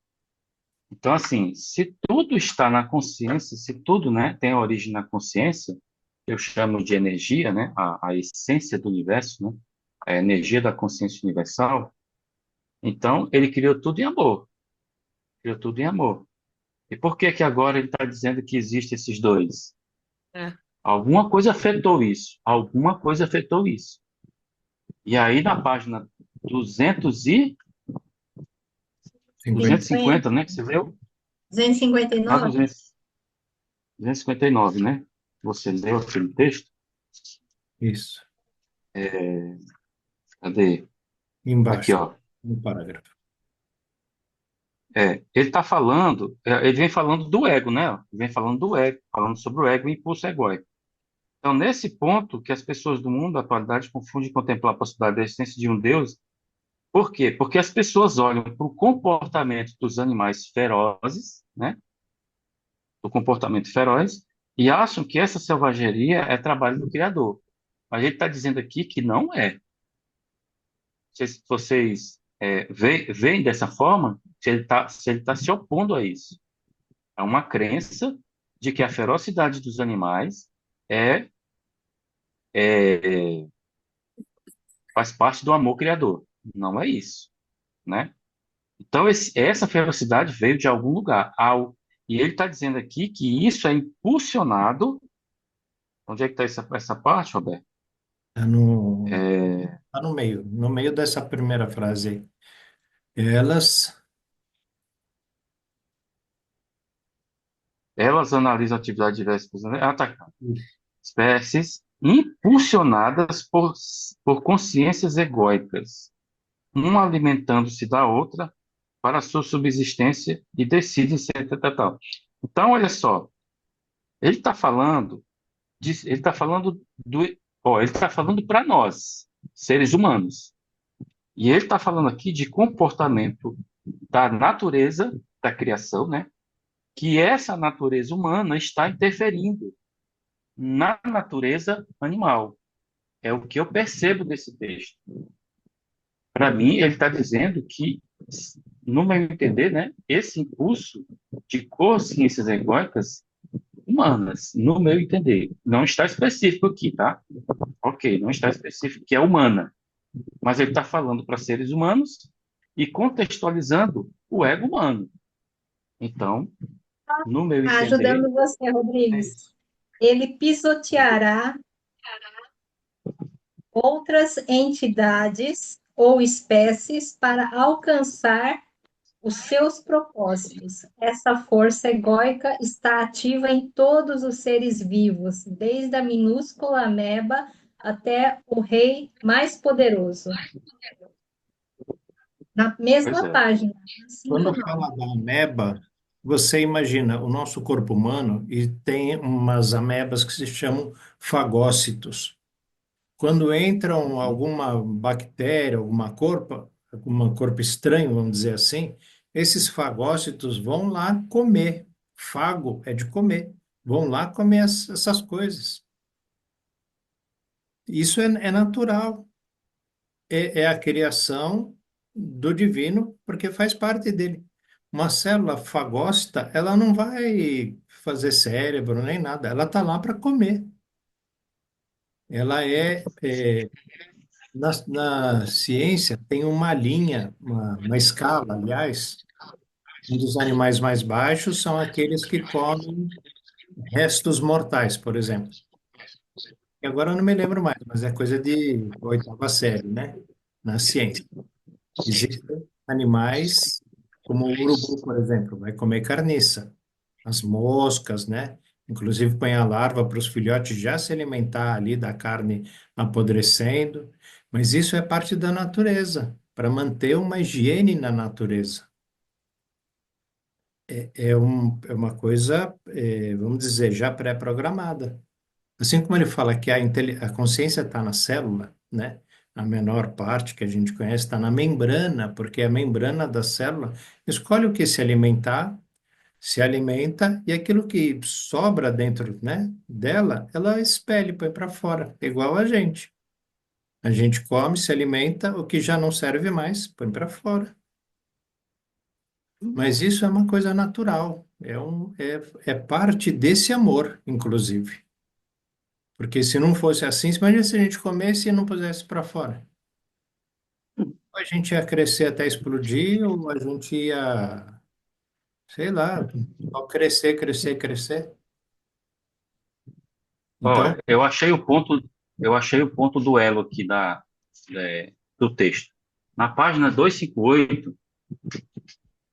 Então, assim, se tudo está na consciência, se tudo, né, tem origem na consciência, eu chamo de energia, né, a essência do universo, né, a energia da consciência universal, então ele criou tudo em amor, criou tudo em amor. E por que que agora ele está dizendo que existem esses dois? É. Alguma coisa afetou isso, alguma coisa afetou isso. E aí na página 50. 250, né, que você leu? Na 259? 259, né? Você leu aquele texto? Isso. Cadê? Aqui, Embaixo, ó. no parágrafo. Ele está falando, ele vem falando do ego, né? Ele vem falando do ego, falando sobre o ego e o impulso egóico. Então, nesse ponto que as pessoas do mundo da atualidade confundem contemplar a possibilidade da existência de um Deus, por quê? Porque as pessoas olham para o comportamento dos animais ferozes, né? Do comportamento feroz, e acham que essa selvageria é trabalho do Criador. Mas ele está dizendo aqui que não é. Vocês veem dessa forma, se ele tá se opondo a isso. É uma crença de que a ferocidade dos animais é, é- faz parte do amor criador. Não é isso, né? Então, essa ferocidade veio de algum lugar. E ele está dizendo aqui que isso é impulsionado. Onde é que está essa parte, Roberto? Está tá no meio dessa primeira frase aí. Elas, Elas analisam atividades diversas. Ah, tá. Espécies impulsionadas por consciências egóicas, uma alimentando-se da outra para a sua subsistência e decidem ser tal. Então, olha só, ele está falando ele está falando ele está falando para nós, seres humanos. E ele está falando aqui de comportamento da natureza da criação, né? Que essa natureza humana está interferindo na natureza animal. É o que eu percebo desse texto. Para mim, ele está dizendo que, no meu entender, né, esse impulso de consciências egóicas humanas, no meu entender, não está específico aqui, tá? Ok, não está específico que é humana, mas ele está falando para seres humanos e contextualizando o ego humano. Então, no meu entender, Ajudando você, é Rodrigues. isso. Ele pisoteará outras entidades ou espécies para alcançar os seus propósitos. Essa força egóica está ativa em todos os seres vivos, desde a minúscula ameba até o rei mais poderoso. Na Pois mesma é. página, Quando 5.9. fala da ameba, você imagina o nosso corpo humano e tem umas amebas que se chamam fagócitos. Quando entram alguma bactéria, alguma corpo estranho, vamos dizer assim, esses fagócitos vão lá comer. Fago é de comer. Vão lá comer essas coisas. Isso é natural. É a criação do divino, porque faz parte dele. Uma célula fagócita, ela não vai fazer cérebro nem nada, ela está lá para comer. Ela na ciência, tem uma linha, uma escala, aliás, um dos animais mais baixos são aqueles que comem restos mortais, por exemplo. E agora eu não me lembro mais, mas é coisa de oitava série, né? Na ciência. Existem animais, como o urubu, por exemplo, vai comer carniça. As moscas, né? Inclusive põe a larva para os filhotes já se alimentar ali da carne apodrecendo. Mas isso é parte da natureza, para manter uma higiene na natureza. É uma coisa, vamos dizer, já pré-programada. Assim como ele fala que a consciência está na célula, né? A menor parte que a gente conhece está na membrana, porque a membrana da célula escolhe o que se alimenta e aquilo que sobra dentro, né, dela, ela expele, põe para fora, igual a gente. A gente come, se alimenta, o que já não serve mais, põe para fora. Mas isso é uma coisa natural, é parte desse amor, inclusive. Porque se não fosse assim, imagina se a gente comesse e não pusesse para fora. Ou a gente ia crescer até explodir, ou a gente ia, sei lá, só crescer, crescer, crescer. Olha, Então, eu achei o ponto do elo aqui do texto. Na página 258,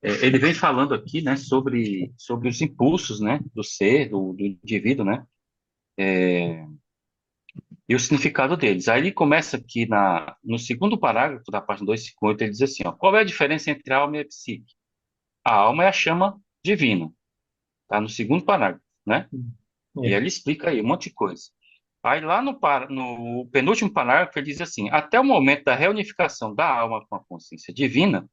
ele vem falando aqui, né, sobre os impulsos, né, do ser, do indivíduo, né, e o significado deles. Aí ele começa aqui no segundo parágrafo da página 258, ele diz assim, ó, qual é a diferença entre a alma e a psique? A alma é a chama divina, tá? No segundo parágrafo, né? E é, ele explica aí um monte de coisa. Aí lá no penúltimo parágrafo ele diz assim, até o momento da reunificação da alma com a consciência divina,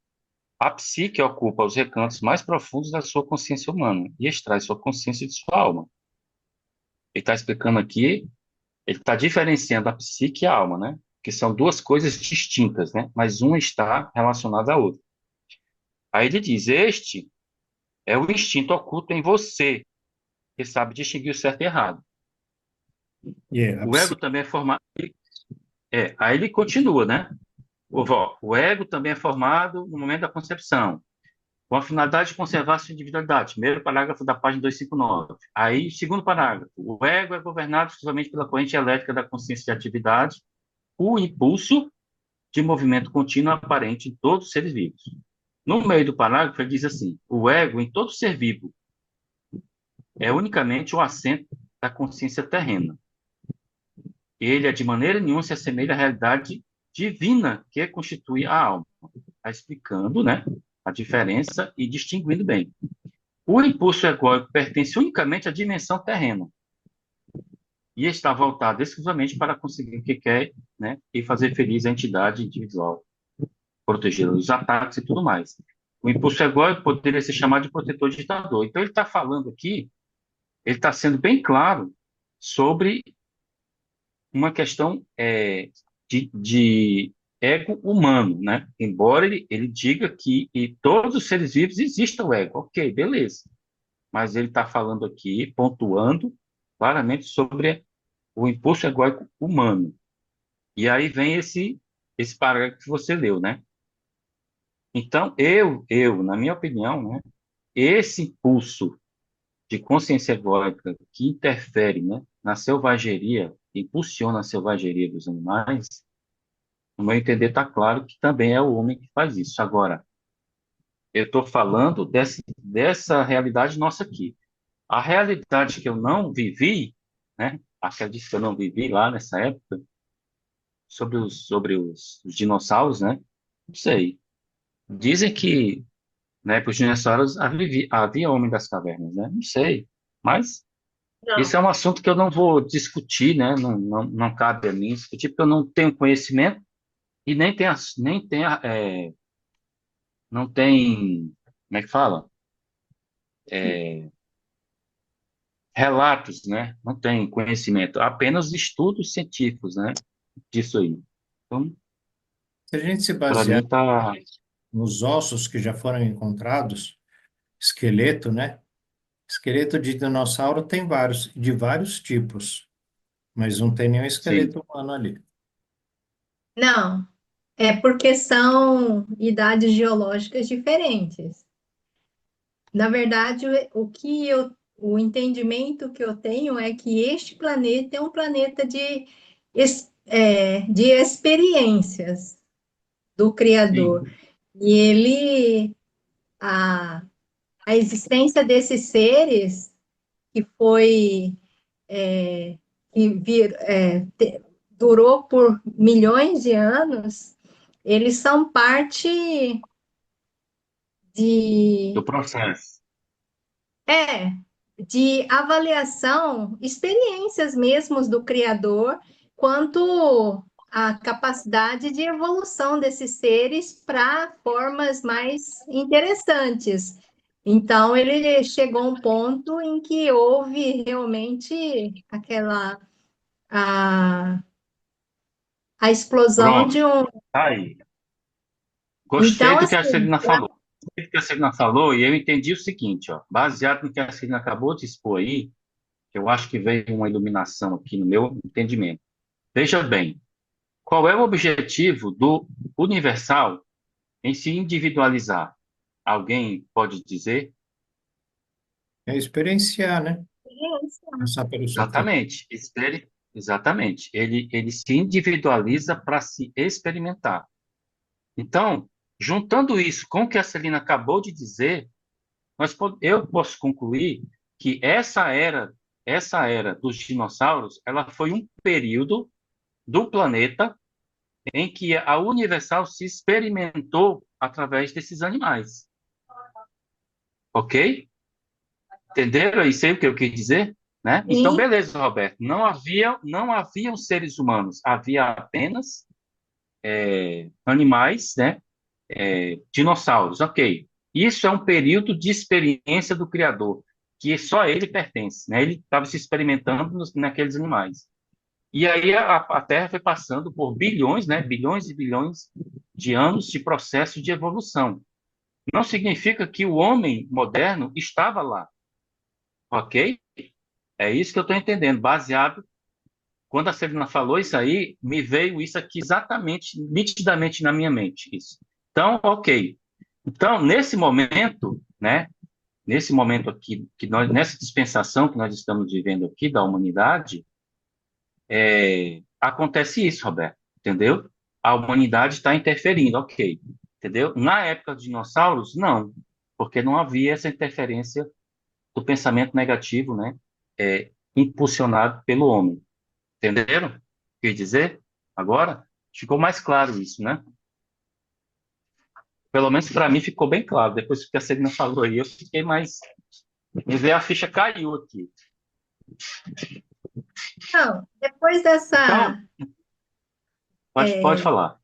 a psique ocupa os recantos mais profundos da sua consciência humana e extrai sua consciência de sua alma. Ele está explicando aqui, ele está diferenciando a psique e a alma, né? Que são duas coisas distintas, né? Mas uma está relacionada à outra. Aí ele diz, este é o instinto oculto em você, que sabe distinguir o certo e errado. a O ego também é formado... aí ele continua, né? O ego também é formado no momento da concepção, com a finalidade de conservar sua individualidade. Primeiro parágrafo da página 259. Aí, segundo parágrafo. O ego é governado exclusivamente pela corrente elétrica da consciência de atividade, o impulso de movimento contínuo aparente em todos os seres vivos. No meio do parágrafo, ele diz assim: o ego, em todo ser vivo, é unicamente o assento da consciência terrena. Ele, de maneira nenhuma, se assemelha à realidade divina que constitui a alma. Está explicando, né, a diferença e distinguindo bem. O impulso egóico pertence unicamente à dimensão terrena e está voltado exclusivamente para conseguir o que quer, né, e fazer feliz a entidade individual, protegê-la dos ataques e tudo mais. O impulso egóico poderia ser chamado de protetor ditador. Então, ele está falando aqui, ele está sendo bem claro sobre uma questão de ego humano, né? Embora ele diga que em todos os seres vivos exista o ego. Ok, beleza. Mas ele está falando aqui, pontuando claramente sobre o impulso egóico humano. E aí vem esse parágrafo que você leu, né? Então, na minha opinião, né, esse impulso de consciência egóica que interfere, né, na selvageria, impulsiona a selvageria dos animais, no meu entender, está claro que também é o homem que faz isso. Agora, eu estou falando dessa realidade nossa aqui. A realidade que eu não vivi, né, acredito que eu não vivi lá nessa época, sobre os dinossauros, né, não sei. Dizem que, né, para os dinossauros havia homem das cavernas, né, não sei. Mas isso Não. é um assunto que eu não vou discutir, né, não cabe a mim discutir, porque eu não tenho conhecimento e não tem, como é que fala? Relatos, né? Não tem conhecimento, apenas estudos científicos, né? Disso aí. Então, Se a gente se para basear mim tá, nos ossos que já foram encontrados, esqueleto, né? Esqueleto de dinossauro tem vários, de vários tipos, mas não tem nenhum sim, esqueleto humano ali. Não, é porque são idades geológicas diferentes. Na verdade, o entendimento que eu tenho é que este planeta é um planeta de experiências do Criador. sim, E a, a existência desses seres que foi, é, que durou por milhões de anos, eles são parte do de processo. É, de avaliação, experiências mesmos do criador, quanto à capacidade de evolução desses seres para formas mais interessantes. Então, ele chegou a um ponto em que houve realmente a, a explosão Pronto, de um. tá aí. Gostei Então, do que assim, a Celina falou. Gostei do que a Celina falou e eu entendi o seguinte, ó, baseado no que a Celina acabou de expor aí, que eu acho que veio uma iluminação aqui no meu entendimento. Veja bem, qual é o objetivo do universal em se individualizar? Alguém pode dizer? É experienciar, né? Passar pelo sofrimento. Exatamente, exatamente. Ele se individualiza para se experimentar. Então, juntando isso com o que a Celina acabou de dizer, eu posso concluir que essa era dos dinossauros, ela foi um período do planeta em que a Universal se experimentou através desses animais, ok? Entenderam isso aí o que eu quis dizer? Né? Então, sim, beleza, Roberto. Não haviam seres humanos, havia apenas animais, né? Dinossauros, ok. Isso é um período de experiência do Criador, que só ele pertence, né? Ele estava se experimentando naqueles animais. E aí a Terra foi passando por bilhões, né? Bilhões e bilhões de anos de processo de evolução. Não significa que o homem moderno estava lá, ok? É isso que eu estou entendendo, baseado. Quando a Celina falou isso aí, me veio isso aqui exatamente, nitidamente na minha mente. Isso. Então, ok. Então, nesse momento, né? Nesse momento aqui, nessa dispensação que nós estamos vivendo aqui da humanidade, acontece isso, Roberto. Entendeu? A humanidade está interferindo, ok. Entendeu? Na época dos dinossauros, não, porque não havia essa interferência do pensamento negativo, né? Impulsionado pelo homem. Entenderam? Quer dizer? Agora ficou mais claro isso, né? Pelo menos para mim ficou bem claro. Depois que a Celina falou aí, eu fiquei mais. Me veio a ficha caiu aqui. não, Então, pode falar.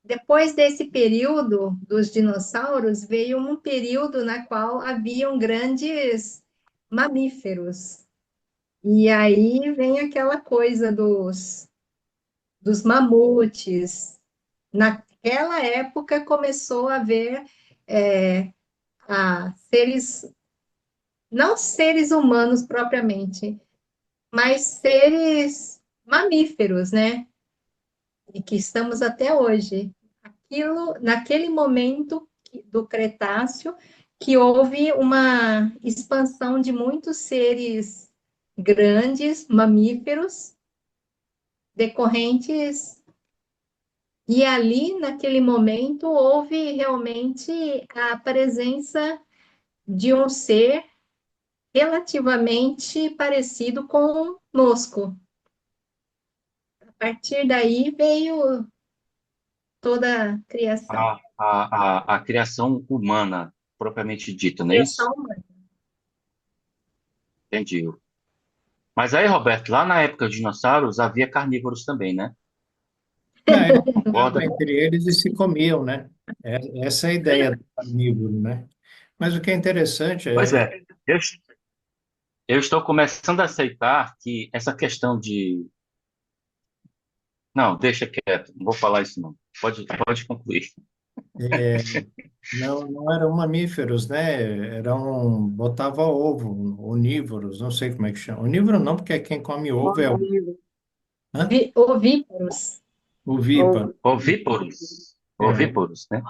depois desse período dos dinossauros, veio um período na qual haviam grandes mamíferos. E aí vem aquela coisa dos mamutes, naquela época começou a haver é, seres, não seres humanos propriamente, mas seres mamíferos, né? E que estamos até hoje. Naquele momento do Cretáceo, que houve uma expansão de muitos seres grandes, mamíferos, decorrentes, e ali, naquele momento, houve realmente a presença de um ser relativamente parecido conosco. A partir daí veio toda a criação. A criação humana, propriamente dita, não é isso? Criação humana. Entendi. Mas aí, Roberto, lá na época dos dinossauros havia carnívoros também, né? Não, eles brigavam Concorda? entre eles e se comiam, né? Essa é a ideia do carnívoro, né? Mas o que é interessante Pois é, é, eu estou começando a aceitar que essa questão de... Não, deixa quieto, não vou falar isso não. Pode concluir. é, não eram mamíferos, né? Botava ovo, onívoros, não sei como é que chama. Onívoro não, porque quem come ovo é hã? Ovíparos. Ovíparo. Ovíporos. É. Ovíporos, né?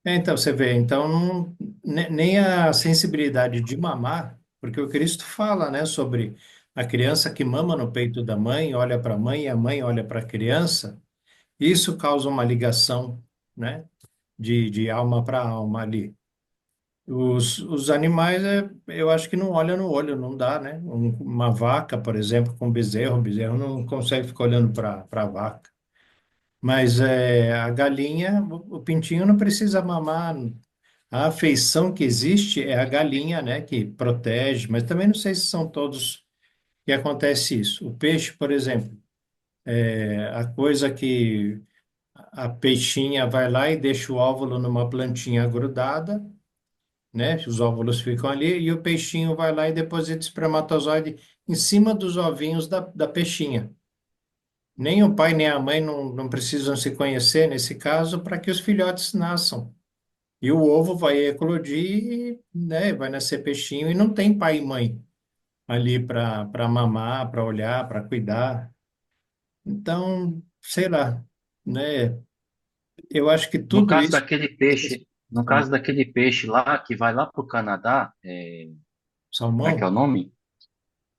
Então, você vê, então, nem a sensibilidade de mamar, porque o Cristo fala, né, sobre a criança que mama no peito da mãe, olha para a mãe e a mãe olha para a criança, isso causa uma ligação, né, de alma para alma ali. Os animais, eu acho que não olha no olho, não dá, né? Uma vaca, por exemplo, com bezerro, o bezerro não consegue ficar olhando para a vaca. Mas a galinha, o pintinho não precisa mamar. A afeição que existe é a galinha, né, que protege, mas também não sei se são todos que acontece isso. O peixe, por exemplo, a coisa que a peixinha vai lá e deixa o óvulo numa plantinha grudada, né? Os óvulos ficam ali e o peixinho vai lá e deposita o espermatozoide em cima dos ovinhos da peixinha. Nem o pai nem a mãe não precisam se conhecer nesse caso para que os filhotes nasçam. E o ovo vai eclodir, né? Vai nascer peixinho e não tem pai e mãe ali para mamar, para olhar, para cuidar. Então, sei lá, né? Eu acho que No tudo caso isso. daquele peixe, no caso daquele peixe lá que vai lá para o Canadá, como é que é o Salmão, nome?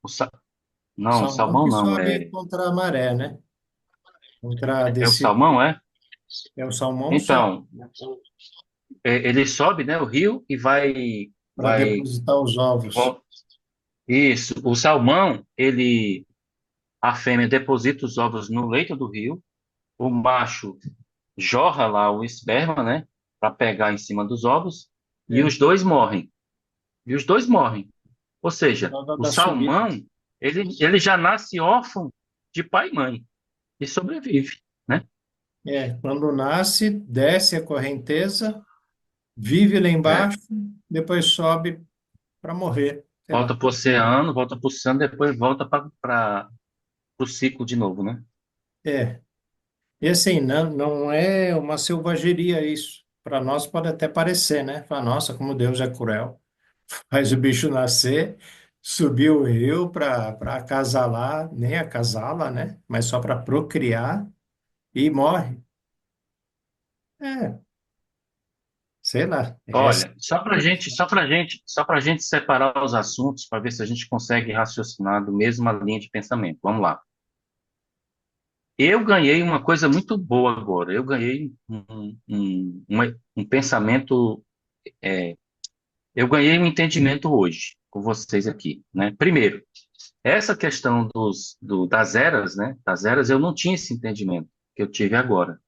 O sa... Não, salmão salmão que não, sobe contra a maré, né? Contra é o desse, salmão, é? é o salmão só Então, ele sobe, né, o rio e para vai, depositar os ovos. vol- isso. O salmão, a fêmea deposita os ovos no leito do rio, o macho jorra lá o esperma, né, para pegar em cima dos ovos e É, os dois morrem. E os dois morrem. Ou por seja, causa o da subida. salmão, ele já nasce órfão de pai e mãe e sobrevive, né? Quando nasce, desce a correnteza, vive lá É. embaixo, depois sobe para morrer, sei lá. Volta para o oceano, depois volta para o ciclo de novo, né? É, e assim, não é uma selvageria isso. Para nós pode até parecer, né? Fala, nossa, como Deus é cruel. Faz o bicho nascer, subir o rio para acasalar, nem acasala, né? Mas só para procriar e morre. É, sei lá. Essa Olha, só para gente separar os assuntos para ver se a gente consegue raciocinar do mesma linha de pensamento. Vamos lá. Eu ganhei uma coisa muito boa agora. Eu ganhei um pensamento, é, eu ganhei um entendimento hoje com vocês aqui, né? Primeiro, essa questão das eras, né? Das eras, eu não tinha esse entendimento que eu tive agora.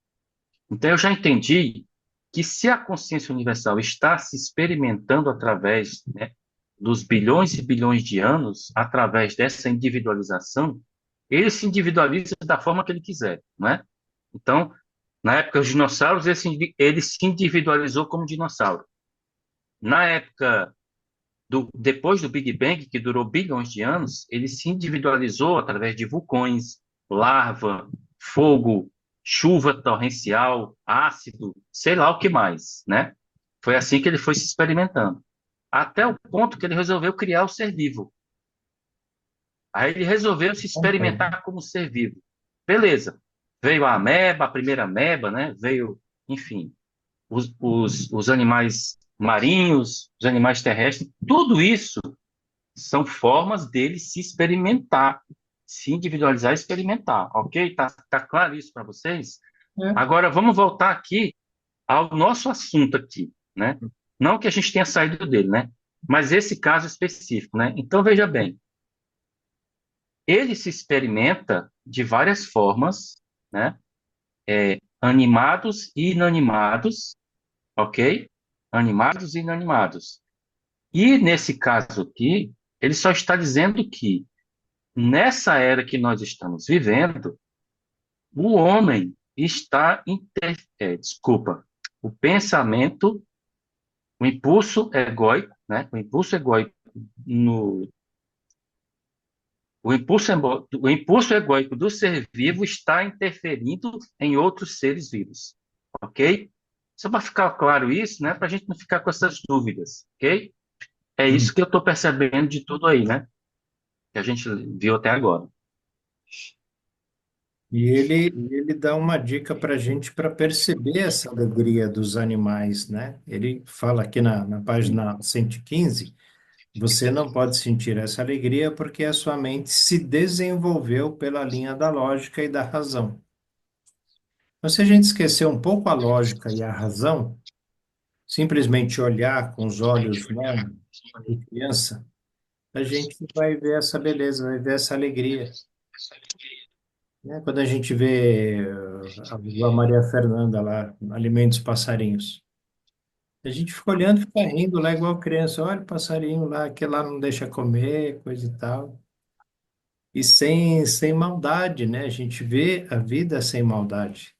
Então, eu já entendi que se a consciência universal está se experimentando através, né, dos bilhões e bilhões de anos, através dessa individualização, ele se individualiza da forma que ele quiser, não é? Então, na época dos dinossauros, ele se individualizou como dinossauro. Na época depois do Big Bang, que durou bilhões de anos, ele se individualizou através de vulcões, lava, fogo, chuva torrencial, ácido, sei lá o que mais, né? Foi assim que ele foi se experimentando. Até o ponto que ele resolveu criar o ser vivo. Aí ele resolveu se Concordo. experimentar como ser vivo. Beleza. Veio a ameba, a primeira ameba, né? Veio, enfim, os animais marinhos, os animais terrestres, tudo isso são formas dele se experimentar, se individualizar e experimentar, ok? Tá claro isso para vocês? Agora vamos voltar aqui ao nosso assunto aqui, né? Não que a gente tenha saído dele, né? Mas esse caso específico, né? Então veja bem, ele se experimenta de várias formas, né? Animados e inanimados, ok? Animados e inanimados. E nesse caso aqui, ele só está dizendo que nessa era que nós estamos vivendo, o homem está, desculpa, o pensamento, o impulso egóico, né? O impulso egóico no o impulso egóico do ser vivo está interferindo em outros seres vivos, ok? Só para ficar claro isso, né? Para a gente não ficar com essas dúvidas, ok? É Hum. isso que eu estou percebendo de tudo aí, né? Que a gente viu até agora. E ele dá uma dica para a gente para perceber essa alegria dos animais, né? Ele fala aqui na página 115, você não pode sentir essa alegria porque a sua mente se desenvolveu pela linha da lógica e da razão. Mas se a gente esquecer um pouco a lógica e a razão, simplesmente olhar com os olhos, né, de criança, a gente vai ver essa beleza, vai ver essa alegria, né? Quando a gente vê a Vila Maria Fernanda lá, alimenta os passarinhos. A gente fica olhando, fica rindo lá igual criança, olha o passarinho lá, que lá não deixa comer, coisa e tal. E sem maldade, né? A gente vê a vida sem maldade,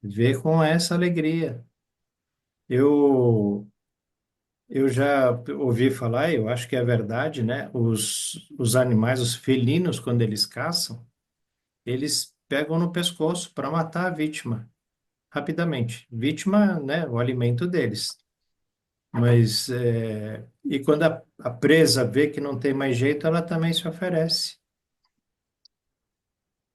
vê com essa alegria. Eu, eu já ouvi falar, eu acho que é verdade, né? Os animais, os felinos, quando eles caçam, eles pegam no pescoço para matar a vítima, rapidamente. Vítima, né? O alimento deles. Mas, e quando a presa vê que não tem mais jeito, ela também se oferece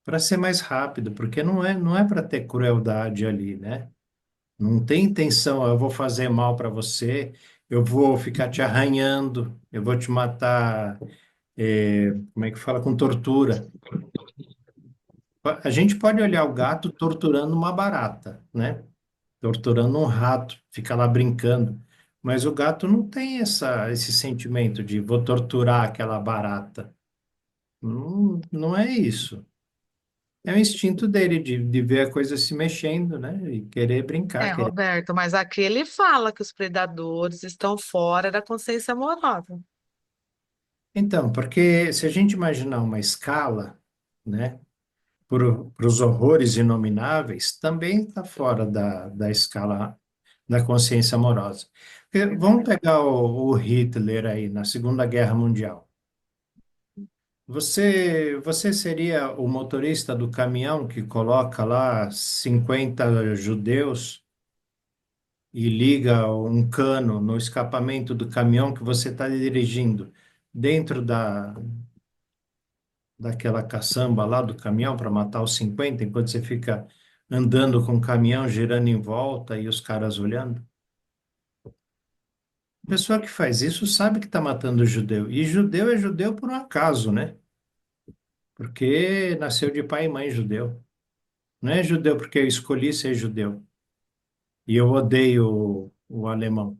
para ser mais rápido, porque não é para ter crueldade ali, né? Não tem intenção, "Ah, eu vou fazer mal para você, eu vou ficar te arranhando, eu vou te matar, como é que fala, com tortura. A gente pode olhar o gato torturando uma barata, né? Torturando um rato, fica lá brincando. Mas o gato não tem esse sentimento de vou torturar aquela barata. Não, não é isso. É o instinto dele de ver a coisa se mexendo, né? E querer brincar, É, querer. Roberto, mas aqui ele fala que os predadores estão fora da consciência amorosa. Então, porque se a gente imaginar uma escala, né? Para os horrores inomináveis, também está fora da escala da consciência amorosa. Vamos pegar o Hitler aí na Segunda Guerra Mundial. Você seria o motorista do caminhão que coloca lá 50 judeus e liga um cano no escapamento do caminhão que você está dirigindo dentro daquela caçamba lá do caminhão para matar os 50 enquanto você fica andando com o caminhão girando em volta e os caras olhando? A pessoa que faz isso sabe que está matando judeu. E judeu é judeu por um acaso, né? Porque nasceu de pai e mãe judeu. Não é judeu porque eu escolhi ser judeu e eu odeio o alemão.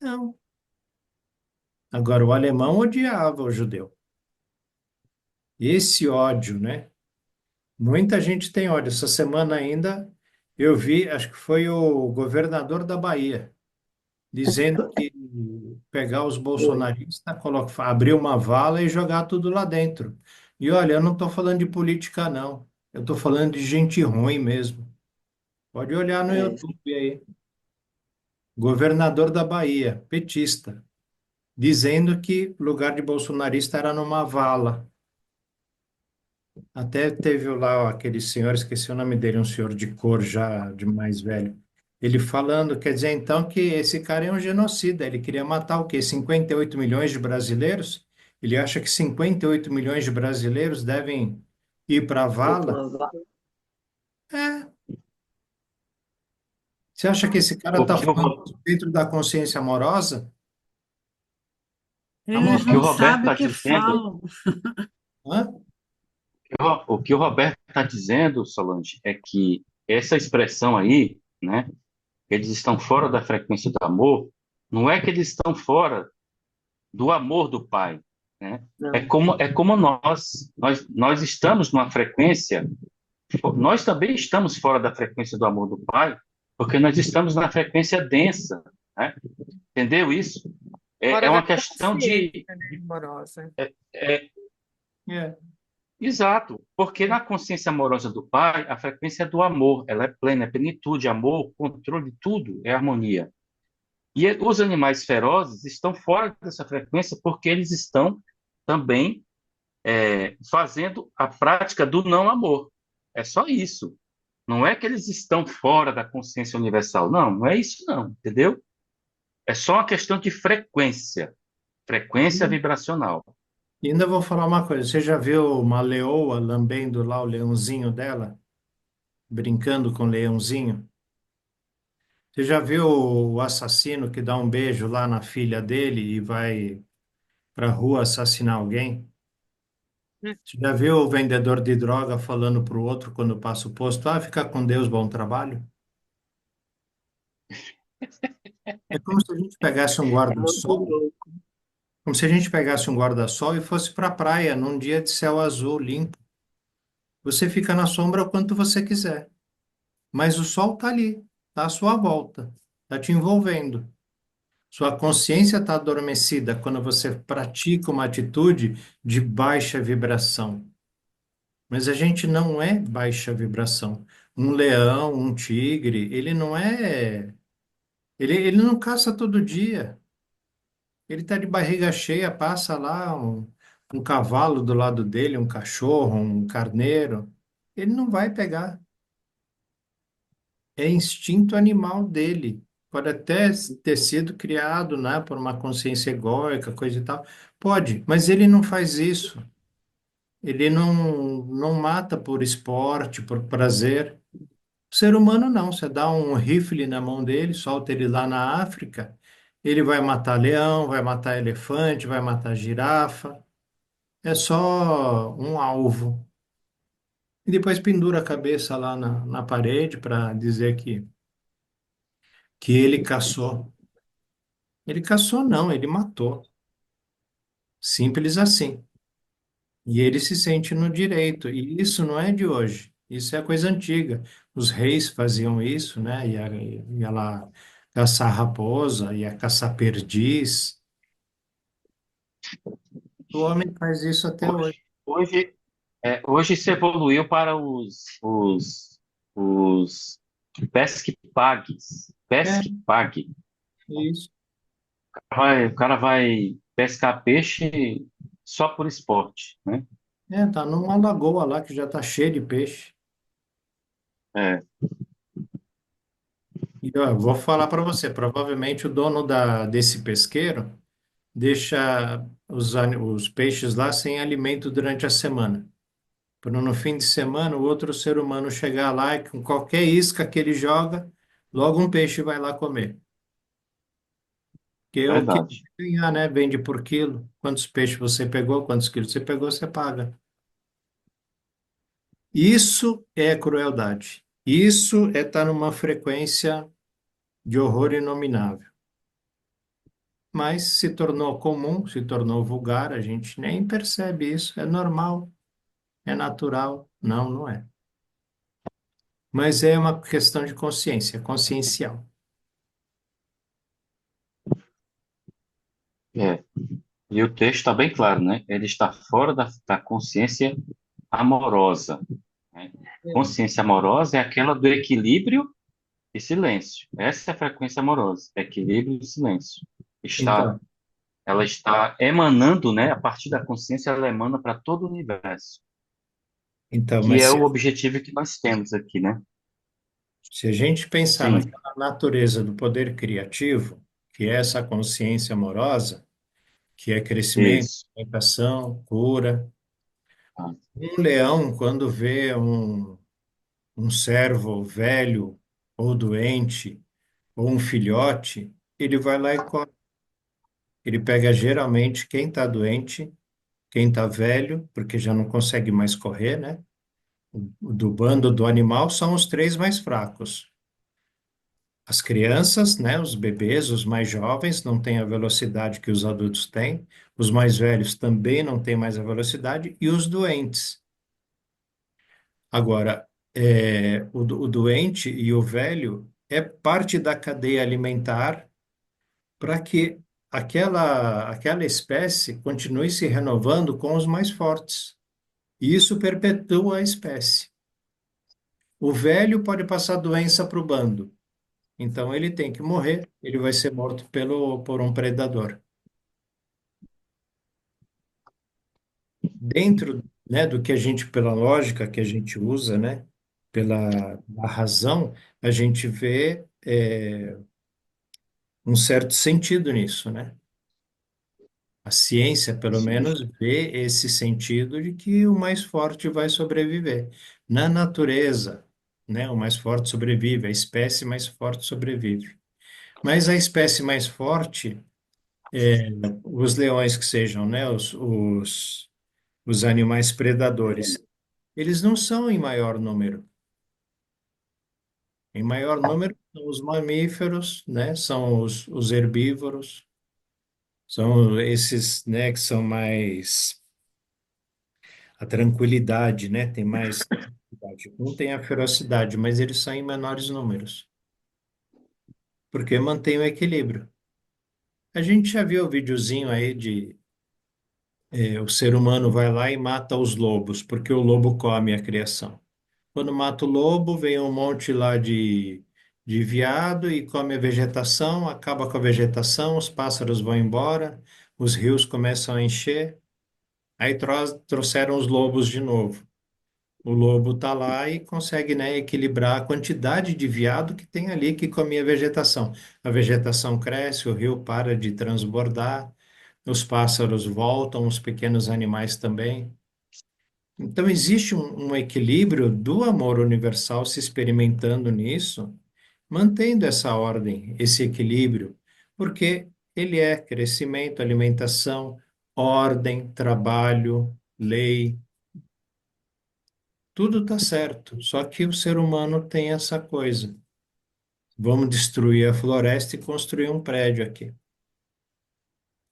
Não. Agora, o alemão odiava o judeu. Esse ódio, né? Muita gente tem ódio. Essa semana ainda eu vi, acho que foi o governador da Bahia, dizendo que pegar os Foi. bolsonaristas, abrir uma vala e jogar tudo lá dentro. E olha, eu não estou falando de política, não. Eu estou falando de gente ruim mesmo. Pode olhar no É, YouTube aí. Governador da Bahia, petista, dizendo que lugar de bolsonarista era numa vala. Até teve lá aquele senhor, esqueci o nome dele, um senhor de cor já, de mais velho. Ele falando, quer dizer então que esse cara é um genocida. Ele queria matar o quê? 58 milhões de brasileiros? Ele acha que 58 milhões de brasileiros devem ir para a Ir para vala? uma vala. É. Você acha que esse cara O está que o, falando Ro- dentro da consciência amorosa? o Eles que o não Roberto sabem o está que dizendo, falam. Hã? o que o Roberto está dizendo, Solange, é que essa expressão aí, né, eles estão fora da frequência do amor, não é que eles estão fora do amor do Pai, né? Não. É como nós estamos numa frequência, nós também estamos fora da frequência do amor do Pai, porque nós estamos na frequência densa, né? Entendeu isso? É Fora da uma questão consciência, né, amorosa. é, É. exato, porque na consciência amorosa do Pai, a frequência é do amor, ela é plena, é plenitude, amor, controle, tudo é harmonia. E os animais ferozes estão fora dessa frequência porque eles estão também fazendo a prática do não amor. É só isso. Não é que eles estão fora da consciência universal. Não, não é isso não, entendeu? É só uma questão de frequência, frequência vibracional. E ainda vou falar uma coisa. Você já viu uma leoa lambendo lá o leãozinho dela? Brincando com o leãozinho? Você já viu o assassino que dá um beijo lá na filha dele e vai para a rua assassinar alguém? Você já viu o vendedor de droga falando para o outro quando passa o posto? Ah, fica com Deus, bom trabalho? É como se a gente pegasse um É muito guarda-sol, louco. como se a gente pegasse um guarda-sol e fosse para a praia num dia de céu azul limpo. Você fica na sombra o quanto você quiser, mas o sol está ali, está à sua volta, está te envolvendo. Sua consciência está adormecida quando você pratica uma atitude de baixa vibração. Mas a gente não é baixa vibração. Um leão, um tigre, ele não é. Ele não caça todo dia. Ele está de barriga cheia, passa lá um cavalo do lado dele, um cachorro, um carneiro. Ele não vai pegar. É instinto animal dele. Pode até ter sido criado, né, por uma consciência egóica, coisa e tal. Pode, mas ele não faz isso. Ele não mata por esporte, por prazer. O ser humano não. Você dá um rifle na mão dele, solta ele lá na África, ele vai matar leão, vai matar elefante, vai matar girafa. É só um alvo. E depois pendura a cabeça lá na parede para dizer que ele caçou. Ele caçou, não, ele matou. Simples assim. E ele se sente no direito. E isso não é de hoje. Isso é coisa antiga. Os reis faziam isso, né? Ia lá caçar raposa, ia caçar perdiz. O homem faz isso até hoje. Hoje, hoje, hoje se evoluiu para os pesque pagues. É, Pesque pague. isso. O cara vai pescar peixe só por esporte, né? É, tá numa lagoa lá que já tá cheia de peixe. É, E ó, eu vou falar para você, provavelmente o dono desse pesqueiro deixa os peixes lá sem alimento durante a semana. Para no fim de semana o outro ser humano chegar lá e com qualquer isca que ele joga, logo um peixe vai lá comer. Que é o que verdade. ganhar, né? Vende por quilo. Quantos peixes você pegou, quantos quilos você pegou, você paga. Isso é crueldade. Isso é estar numa frequência de horror inominável. Mas se tornou comum, se tornou vulgar, a gente nem percebe isso. É normal, é natural. Não, não é. Mas é uma questão de consciência, consciencial. É. E o texto está bem claro, né? Ele está fora da consciência amorosa, né? Consciência amorosa é aquela do equilíbrio e silêncio. Essa é a frequência amorosa, equilíbrio e silêncio. Então, Ela está emanando, né? A partir da consciência, ela emana para todo o universo. Então, que mas é se, o objetivo que nós temos aqui, né? se a gente pensar Sim, naquela natureza do poder criativo, que é essa consciência amorosa, que é crescimento, isso. educação, cura, Ah, um leão, quando vê um servo velho ou doente, ou um filhote, ele vai lá e corre. Ele pega geralmente quem está doente, quem está velho, porque já não consegue mais correr, né? O do bando do animal são os três mais fracos. As crianças, né, os bebês, os mais jovens, não têm a velocidade que os adultos têm. Os mais velhos também não têm mais a velocidade. E os doentes. Agora, o doente e o velho é parte da cadeia alimentar para que aquela espécie continue se renovando com os mais fortes. E isso perpetua a espécie. O velho pode passar doença para o bando, então ele tem que morrer, ele vai ser morto por um predador. Dentro, né, do que a gente, pela lógica que a gente usa, né, pela razão, a gente vê um certo sentido nisso, né? A ciência, pelo sim, menos, vê esse sentido de que o mais forte vai sobreviver. Na natureza, né, o mais forte sobrevive, a espécie mais forte sobrevive. Mas a espécie mais forte, os leões que sejam, né, os animais predadores, eles não são em maior número. Em maior número são os mamíferos, né, são os herbívoros, são esses, né, que são mais a tranquilidade, né? Tem mais tranquilidade. Um tem a ferocidade, mas eles são em menores números, porque mantém o equilíbrio. A gente já viu o videozinho aí de o ser humano vai lá e mata os lobos, porque o lobo come a criação. Quando mata o lobo, vem um monte lá de veado e come a vegetação, acaba com a vegetação, os pássaros vão embora, os rios começam a encher, aí trouxeram os lobos de novo. O lobo está lá e consegue, né, equilibrar a quantidade de veado que tem ali que comia a vegetação. A vegetação cresce, o rio para de transbordar, os pássaros voltam, os pequenos animais também. Então, existe um equilíbrio do amor universal se experimentando nisso, mantendo essa ordem, esse equilíbrio, porque ele é crescimento, alimentação, ordem, trabalho, lei. Tudo está certo, só que o ser humano tem essa coisa. Vamos destruir a floresta e construir um prédio aqui.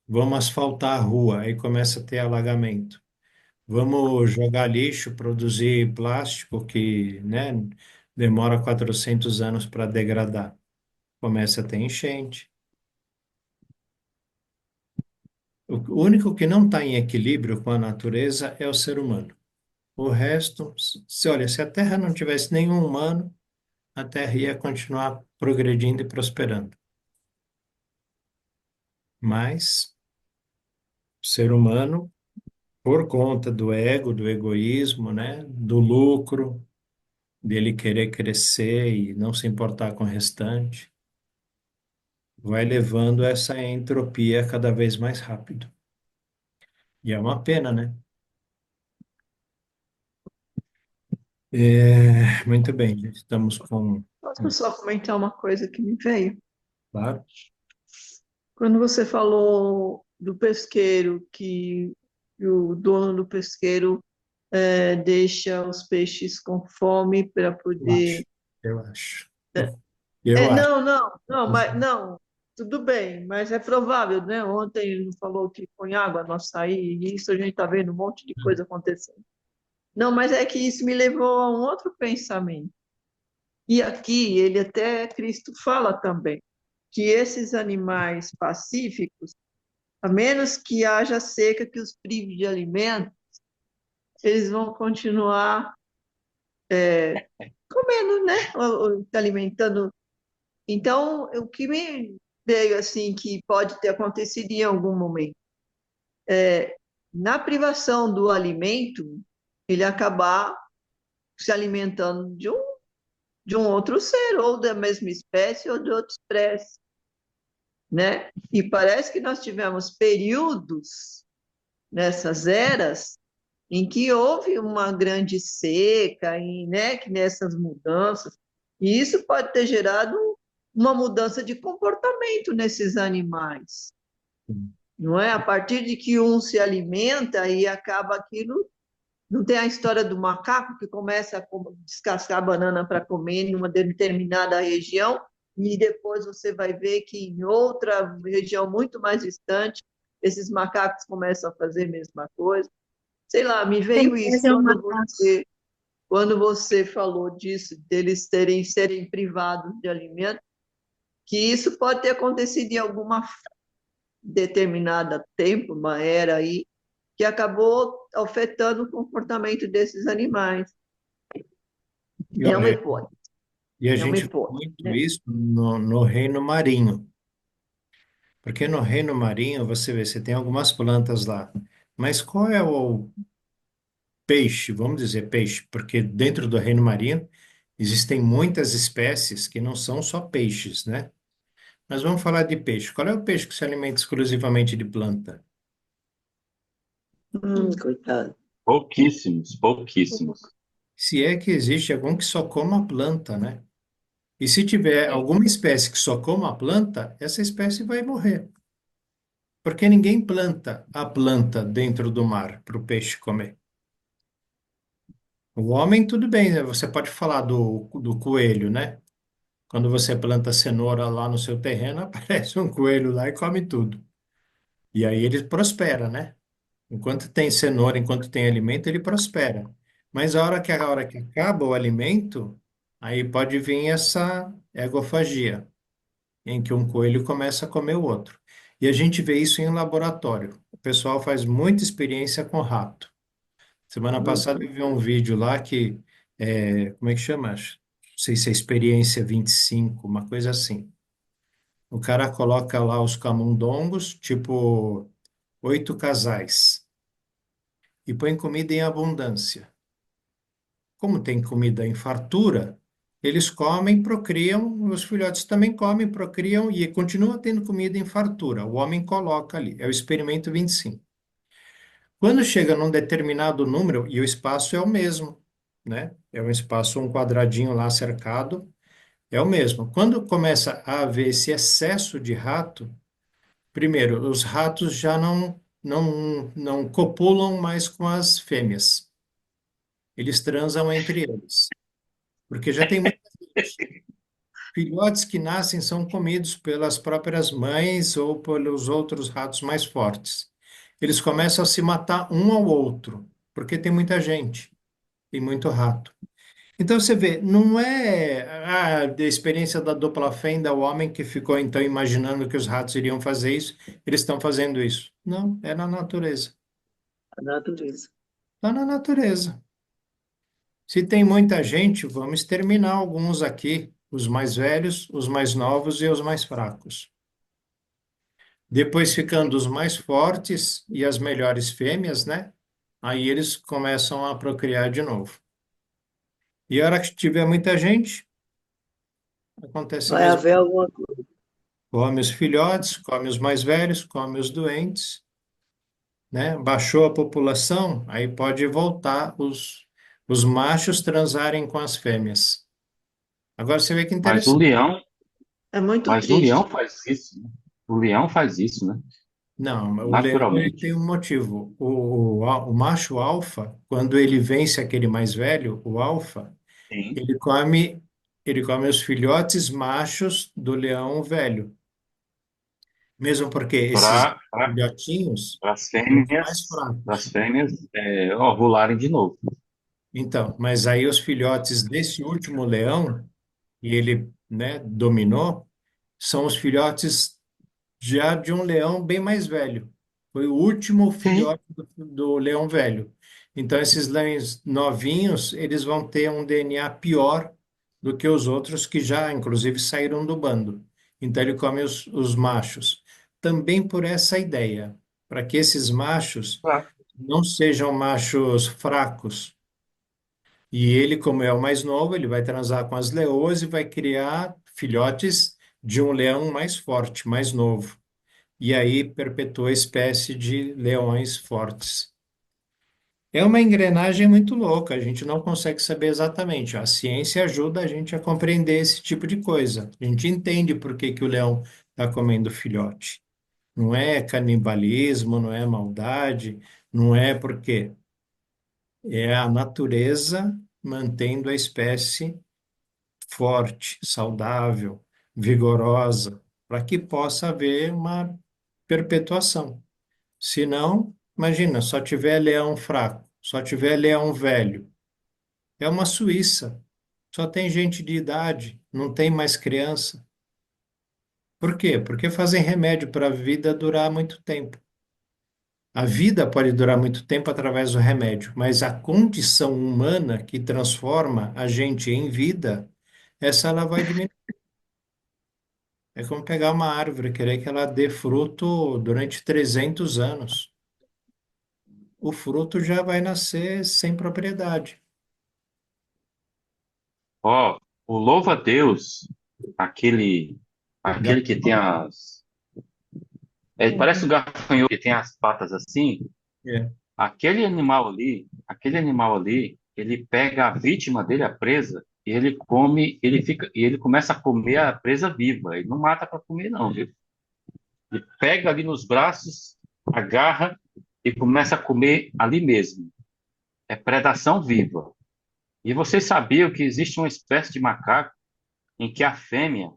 Vamos asfaltar a rua, aí começa a ter alagamento. Vamos jogar lixo, produzir plástico que, né, demora 400 anos para degradar. Começa a ter enchente. O único que não está em equilíbrio com a natureza é o ser humano. O resto, olha, se a Terra não tivesse nenhum humano, a Terra ia continuar progredindo e prosperando. Mas o ser humano, por conta do ego, do egoísmo, né, do lucro, dele querer crescer e não se importar com o restante, vai levando essa entropia cada vez mais rápido. E é uma pena, né? Muito bem, já estamos Posso só comentar uma coisa que me veio? claro, Quando você falou do pesqueiro, que o dono do pesqueiro deixa os peixes com fome para eu acho, poder. eu acho, eu acho. Não, não, não, mas não, tudo bem, mas é provável, né? Ontem ele falou que põe água no açaí, e isso a gente está vendo um monte de coisa acontecendo. Não, mas é que isso me levou a um outro pensamento. E aqui ele até Cristo fala também que esses animais pacíficos, a menos que haja seca que os prive de alimento, eles vão continuar comendo, né? Ou se alimentando. Então, o que me veio assim que pode ter acontecido em algum momento, na privação do alimento, ele acabar se alimentando de um outro ser, ou da mesma espécie, ou de outra espécie, né? E parece que nós tivemos períodos nessas eras em que houve uma grande seca, e, né, que nessas mudanças, e isso pode ter gerado uma mudança de comportamento nesses animais, não é? A partir de que um se alimenta e acaba aquilo. Não tem a história do macaco que começa a descascar a banana para comer em uma determinada região e depois você vai ver que em outra região muito mais distante esses macacos começam a fazer a mesma coisa. Sei lá, me Tem veio que isso fazer uma. quando você falou disso, deles serem privados de alimento, que isso pode ter acontecido em alguma determinada tempo, uma era aí, que acabou afetando o comportamento desses animais. E É uma olha, hipótese, e a é uma gente vê hipótese, muito né? isso no reino marinho. Porque no reino marinho, você vê, você tem algumas plantas lá. Mas qual é o peixe, vamos dizer peixe, porque dentro do reino marinho existem muitas espécies que não são só peixes, né? Mas vamos falar de peixe. Qual é o peixe que se alimenta exclusivamente de planta? Coitado. Pouquíssimos, pouquíssimos. Se é que existe algum que só coma a planta, né? E se tiver alguma espécie que só coma a planta, essa espécie vai morrer. Porque ninguém planta a planta dentro do mar para o peixe comer. O homem, tudo bem, né? Você pode falar do coelho, né? Quando você planta cenoura lá no seu terreno, aparece um coelho lá e come tudo. E aí ele prospera, né? Enquanto tem cenoura, enquanto tem alimento, ele prospera. Mas a hora que acaba o alimento, aí pode vir essa egofagia, em que um coelho começa a comer o outro. E a gente vê isso em laboratório. O pessoal faz muita experiência com rato. Semana passada eu vi um vídeo lá que, como é que chama? Não sei se é experiência 25, uma coisa assim. O cara coloca lá os camundongos, tipo 8 casais, e põe comida em abundância. Como tem comida em fartura, eles comem, procriam, os filhotes também comem, procriam e continua tendo comida em fartura. O homem coloca ali, é o experimento 25. Quando chega num determinado número, e o espaço é o mesmo, né? É um espaço, um quadradinho lá cercado, é o mesmo. Quando começa a haver esse excesso de rato, primeiro, os ratos já não copulam mais com as fêmeas. Eles transam entre eles, porque já tem muita gente. Filhotes que nascem são comidos pelas próprias mães ou pelos outros ratos mais fortes. Eles começam a se matar um ao outro, porque tem muita gente, tem muito rato. Então você vê, não é a experiência da dupla fenda, o homem que ficou então imaginando que os ratos iriam fazer isso, eles estão fazendo isso. Não, é na natureza. A natureza. Está na natureza. Se tem muita gente, vamos exterminar alguns aqui, os mais velhos, os mais novos e os mais fracos. Depois ficando os mais fortes e as melhores fêmeas, né? Aí eles começam a procriar de novo. E a hora que tiver muita gente, acontece a Vai mesma haver coisa. alguma coisa. Come os filhotes, come os mais velhos, come os doentes, né? Baixou a população, aí pode voltar os machos transarem com as fêmeas. Agora você vê que Mas o interessante. leão, É muito mas o triste. leão faz isso, né? O leão faz isso, né? Não, o leão ele Naturalmente. tem um motivo. O macho alfa, quando ele vence aquele mais velho, o alfa, Sim. ele come, ele come os filhotes machos do leão velho. Mesmo porque esses Para filhotinhos as são os mais fêmeas, fracos. ovularem de novo. Então, mas aí os filhotes desse último leão, e ele, né, dominou, são os filhotes já de um leão bem mais velho. Foi o último Sim. filhote do leão velho. Então, esses leões novinhos, eles vão ter um DNA pior do que os outros que já, inclusive, saíram do bando. Então, ele come os machos. Também por essa ideia, para que esses machos Claro. não sejam machos fracos. E ele, como é o mais novo, ele vai transar com as leoas e vai criar filhotes de um leão mais forte, mais novo. E aí perpetua a espécie de leões fortes. É uma engrenagem muito louca, a gente não consegue saber exatamente. A ciência ajuda a gente a compreender esse tipo de coisa. A gente entende por que que o leão está comendo filhote. Não é canibalismo, não é maldade, não é porque é a natureza mantendo a espécie forte, saudável, vigorosa, para que possa haver uma perpetuação. Se não, imagina, só tiver leão fraco, só tiver leão velho. É uma Suíça. Só tem gente de idade, não tem mais criança. Por quê? Porque fazem remédio para a vida durar muito tempo. A vida pode durar muito tempo através do remédio, mas a condição humana que transforma a gente em vida, essa ela vai diminuir. É como pegar uma árvore, querer que ela dê fruto durante 300 anos. O fruto já vai nascer sem propriedade. Ó, o louva-a-Deus, aquele, aquele que tem as. Parece um gafanhoto que tem as patas assim. É, Aquele animal ali, ele pega a vítima dele, a presa, e ele come, e ele começa a comer a presa viva. Ele não mata para comer, não, viu? Ele pega ali nos braços, agarra e começa a comer ali mesmo. É predação viva. E vocês sabiam que existe uma espécie de macaco em que a fêmea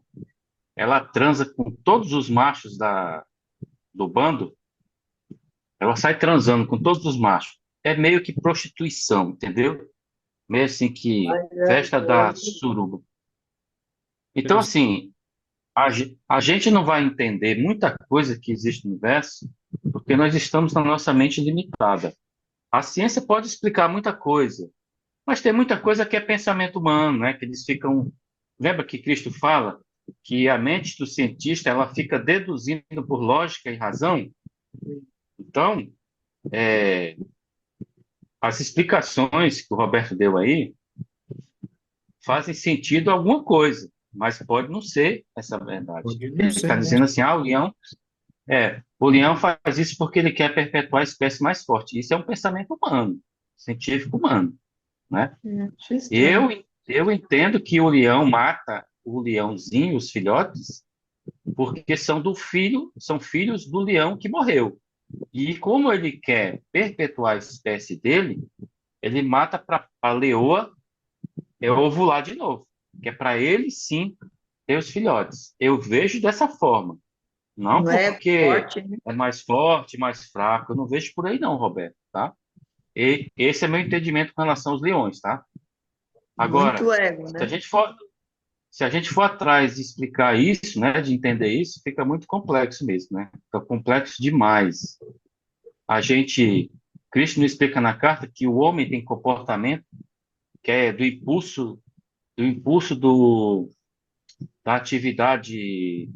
ela transa com todos os machos do bando, ela sai transando com todos os machos. É meio que prostituição, entendeu? Meio assim que Mas é, festa da suruba. Então, eu- assim, a gente não vai entender muita coisa que existe no universo porque nós estamos na nossa mente limitada. A ciência pode explicar muita coisa, mas tem muita coisa que é pensamento humano, né? Que eles ficam. Lembra que Cristo fala que a mente do cientista ela fica deduzindo por lógica e razão? Então, as explicações que o Roberto deu aí fazem sentido alguma coisa, mas pode não ser essa verdade. pode não Ele ser, está né? dizendo assim, o leão faz isso porque ele quer perpetuar a espécie mais forte. Isso é um pensamento humano, científico humano, né? acho estranho. Eu entendo que o leão mata o leãozinho, os filhotes, porque são filhos do leão que morreu. E como ele quer perpetuar a espécie dele, ele mata para a leoa ovular de novo, que é para ele sim ter os filhotes. Eu vejo dessa forma, não Não é porque forte, né? é mais forte, mais fraco. Eu não vejo por aí não, Roberto, tá? E esse é meu entendimento com relação aos leões, tá? Agora, Muito ego, se a né? gente for se a gente for atrás de explicar isso, né, de entender isso, fica muito complexo mesmo, né? Fica complexo demais. A gente, Cristo nos explica na carta que o homem tem comportamento que é do impulso da atividade,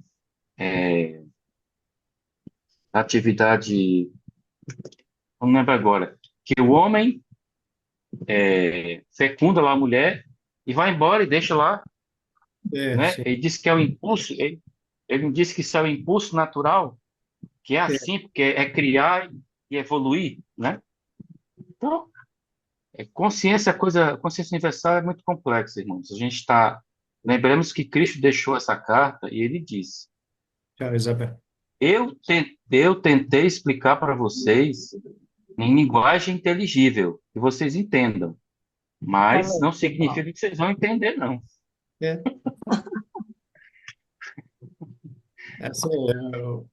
da atividade, não lembro agora, que o homem fecunda lá a mulher e vai embora e deixa lá, É, né? sim. Ele diz que é o impulso, ele não disse que isso é o impulso natural, que é É, assim, porque é criar e evoluir, né? Então, consciência universal é muito complexa, irmãos. Lembramos que Cristo deixou essa carta e ele disse: tchau, Isabel. eu tentei explicar para vocês em linguagem inteligível, que vocês entendam, mas Falou, não pessoal. significa que vocês vão entender, não. É, assim,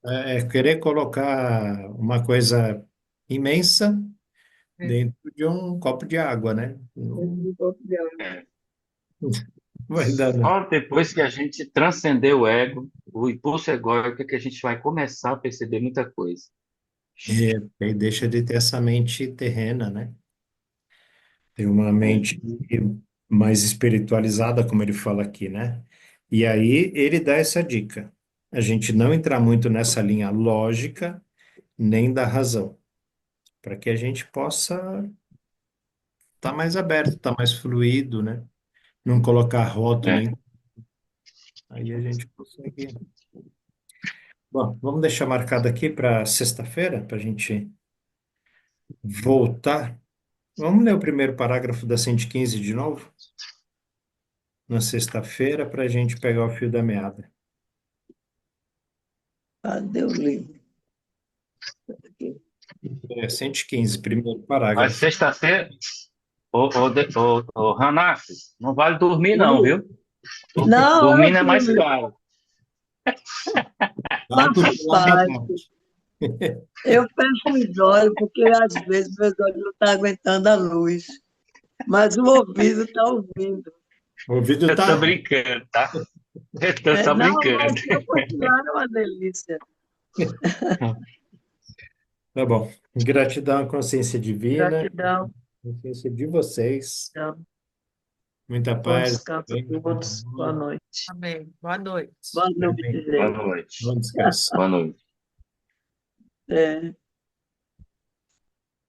é querer colocar uma coisa imensa É. dentro de um copo de água, né? Não É. vai dar, não. Só depois que a gente transcender o ego, o impulso egóico, é que a gente vai começar a perceber muita coisa. É, aí deixa de ter essa mente terrena, né? Tem uma É. mente mais espiritualizada, como ele fala aqui, né? E aí ele dá essa dica. A gente não entrar muito nessa linha lógica, nem da razão, para que a gente possa tá mais aberto, tá mais fluido, né? Não colocar rótulo, É. hein? Aí a gente consegue. Bom, vamos deixar marcado aqui para sexta-feira, para a gente voltar. Vamos ler o primeiro parágrafo da 115 de novo? Na sexta-feira, para a gente pegar o fio da meada. Cadê o livro? Aqui. 115, primeiro Mas parágrafo. sexta-feira, ô, Ranaf, não vale dormir não, viu? Não, Dormindo é mais caro. Vai por lá bem rapaz, forte. eu fecho os olhos, porque às vezes meus olhos não estão aguentando a luz, mas o ouvido está ouvindo. O ouvido Eu tá. tô brincando, tá? Eu tô só Não, brincando. mas se eu continuar é uma delícia. Tá bom. Gratidão à consciência divina, Gratidão, consciência de vocês. gratidão. Muita Bom paz. descanso a todos. Boa noite. Amém. Boa noite. Boa noite, Boa gente. noite. Bom descanso. Boa noite. É.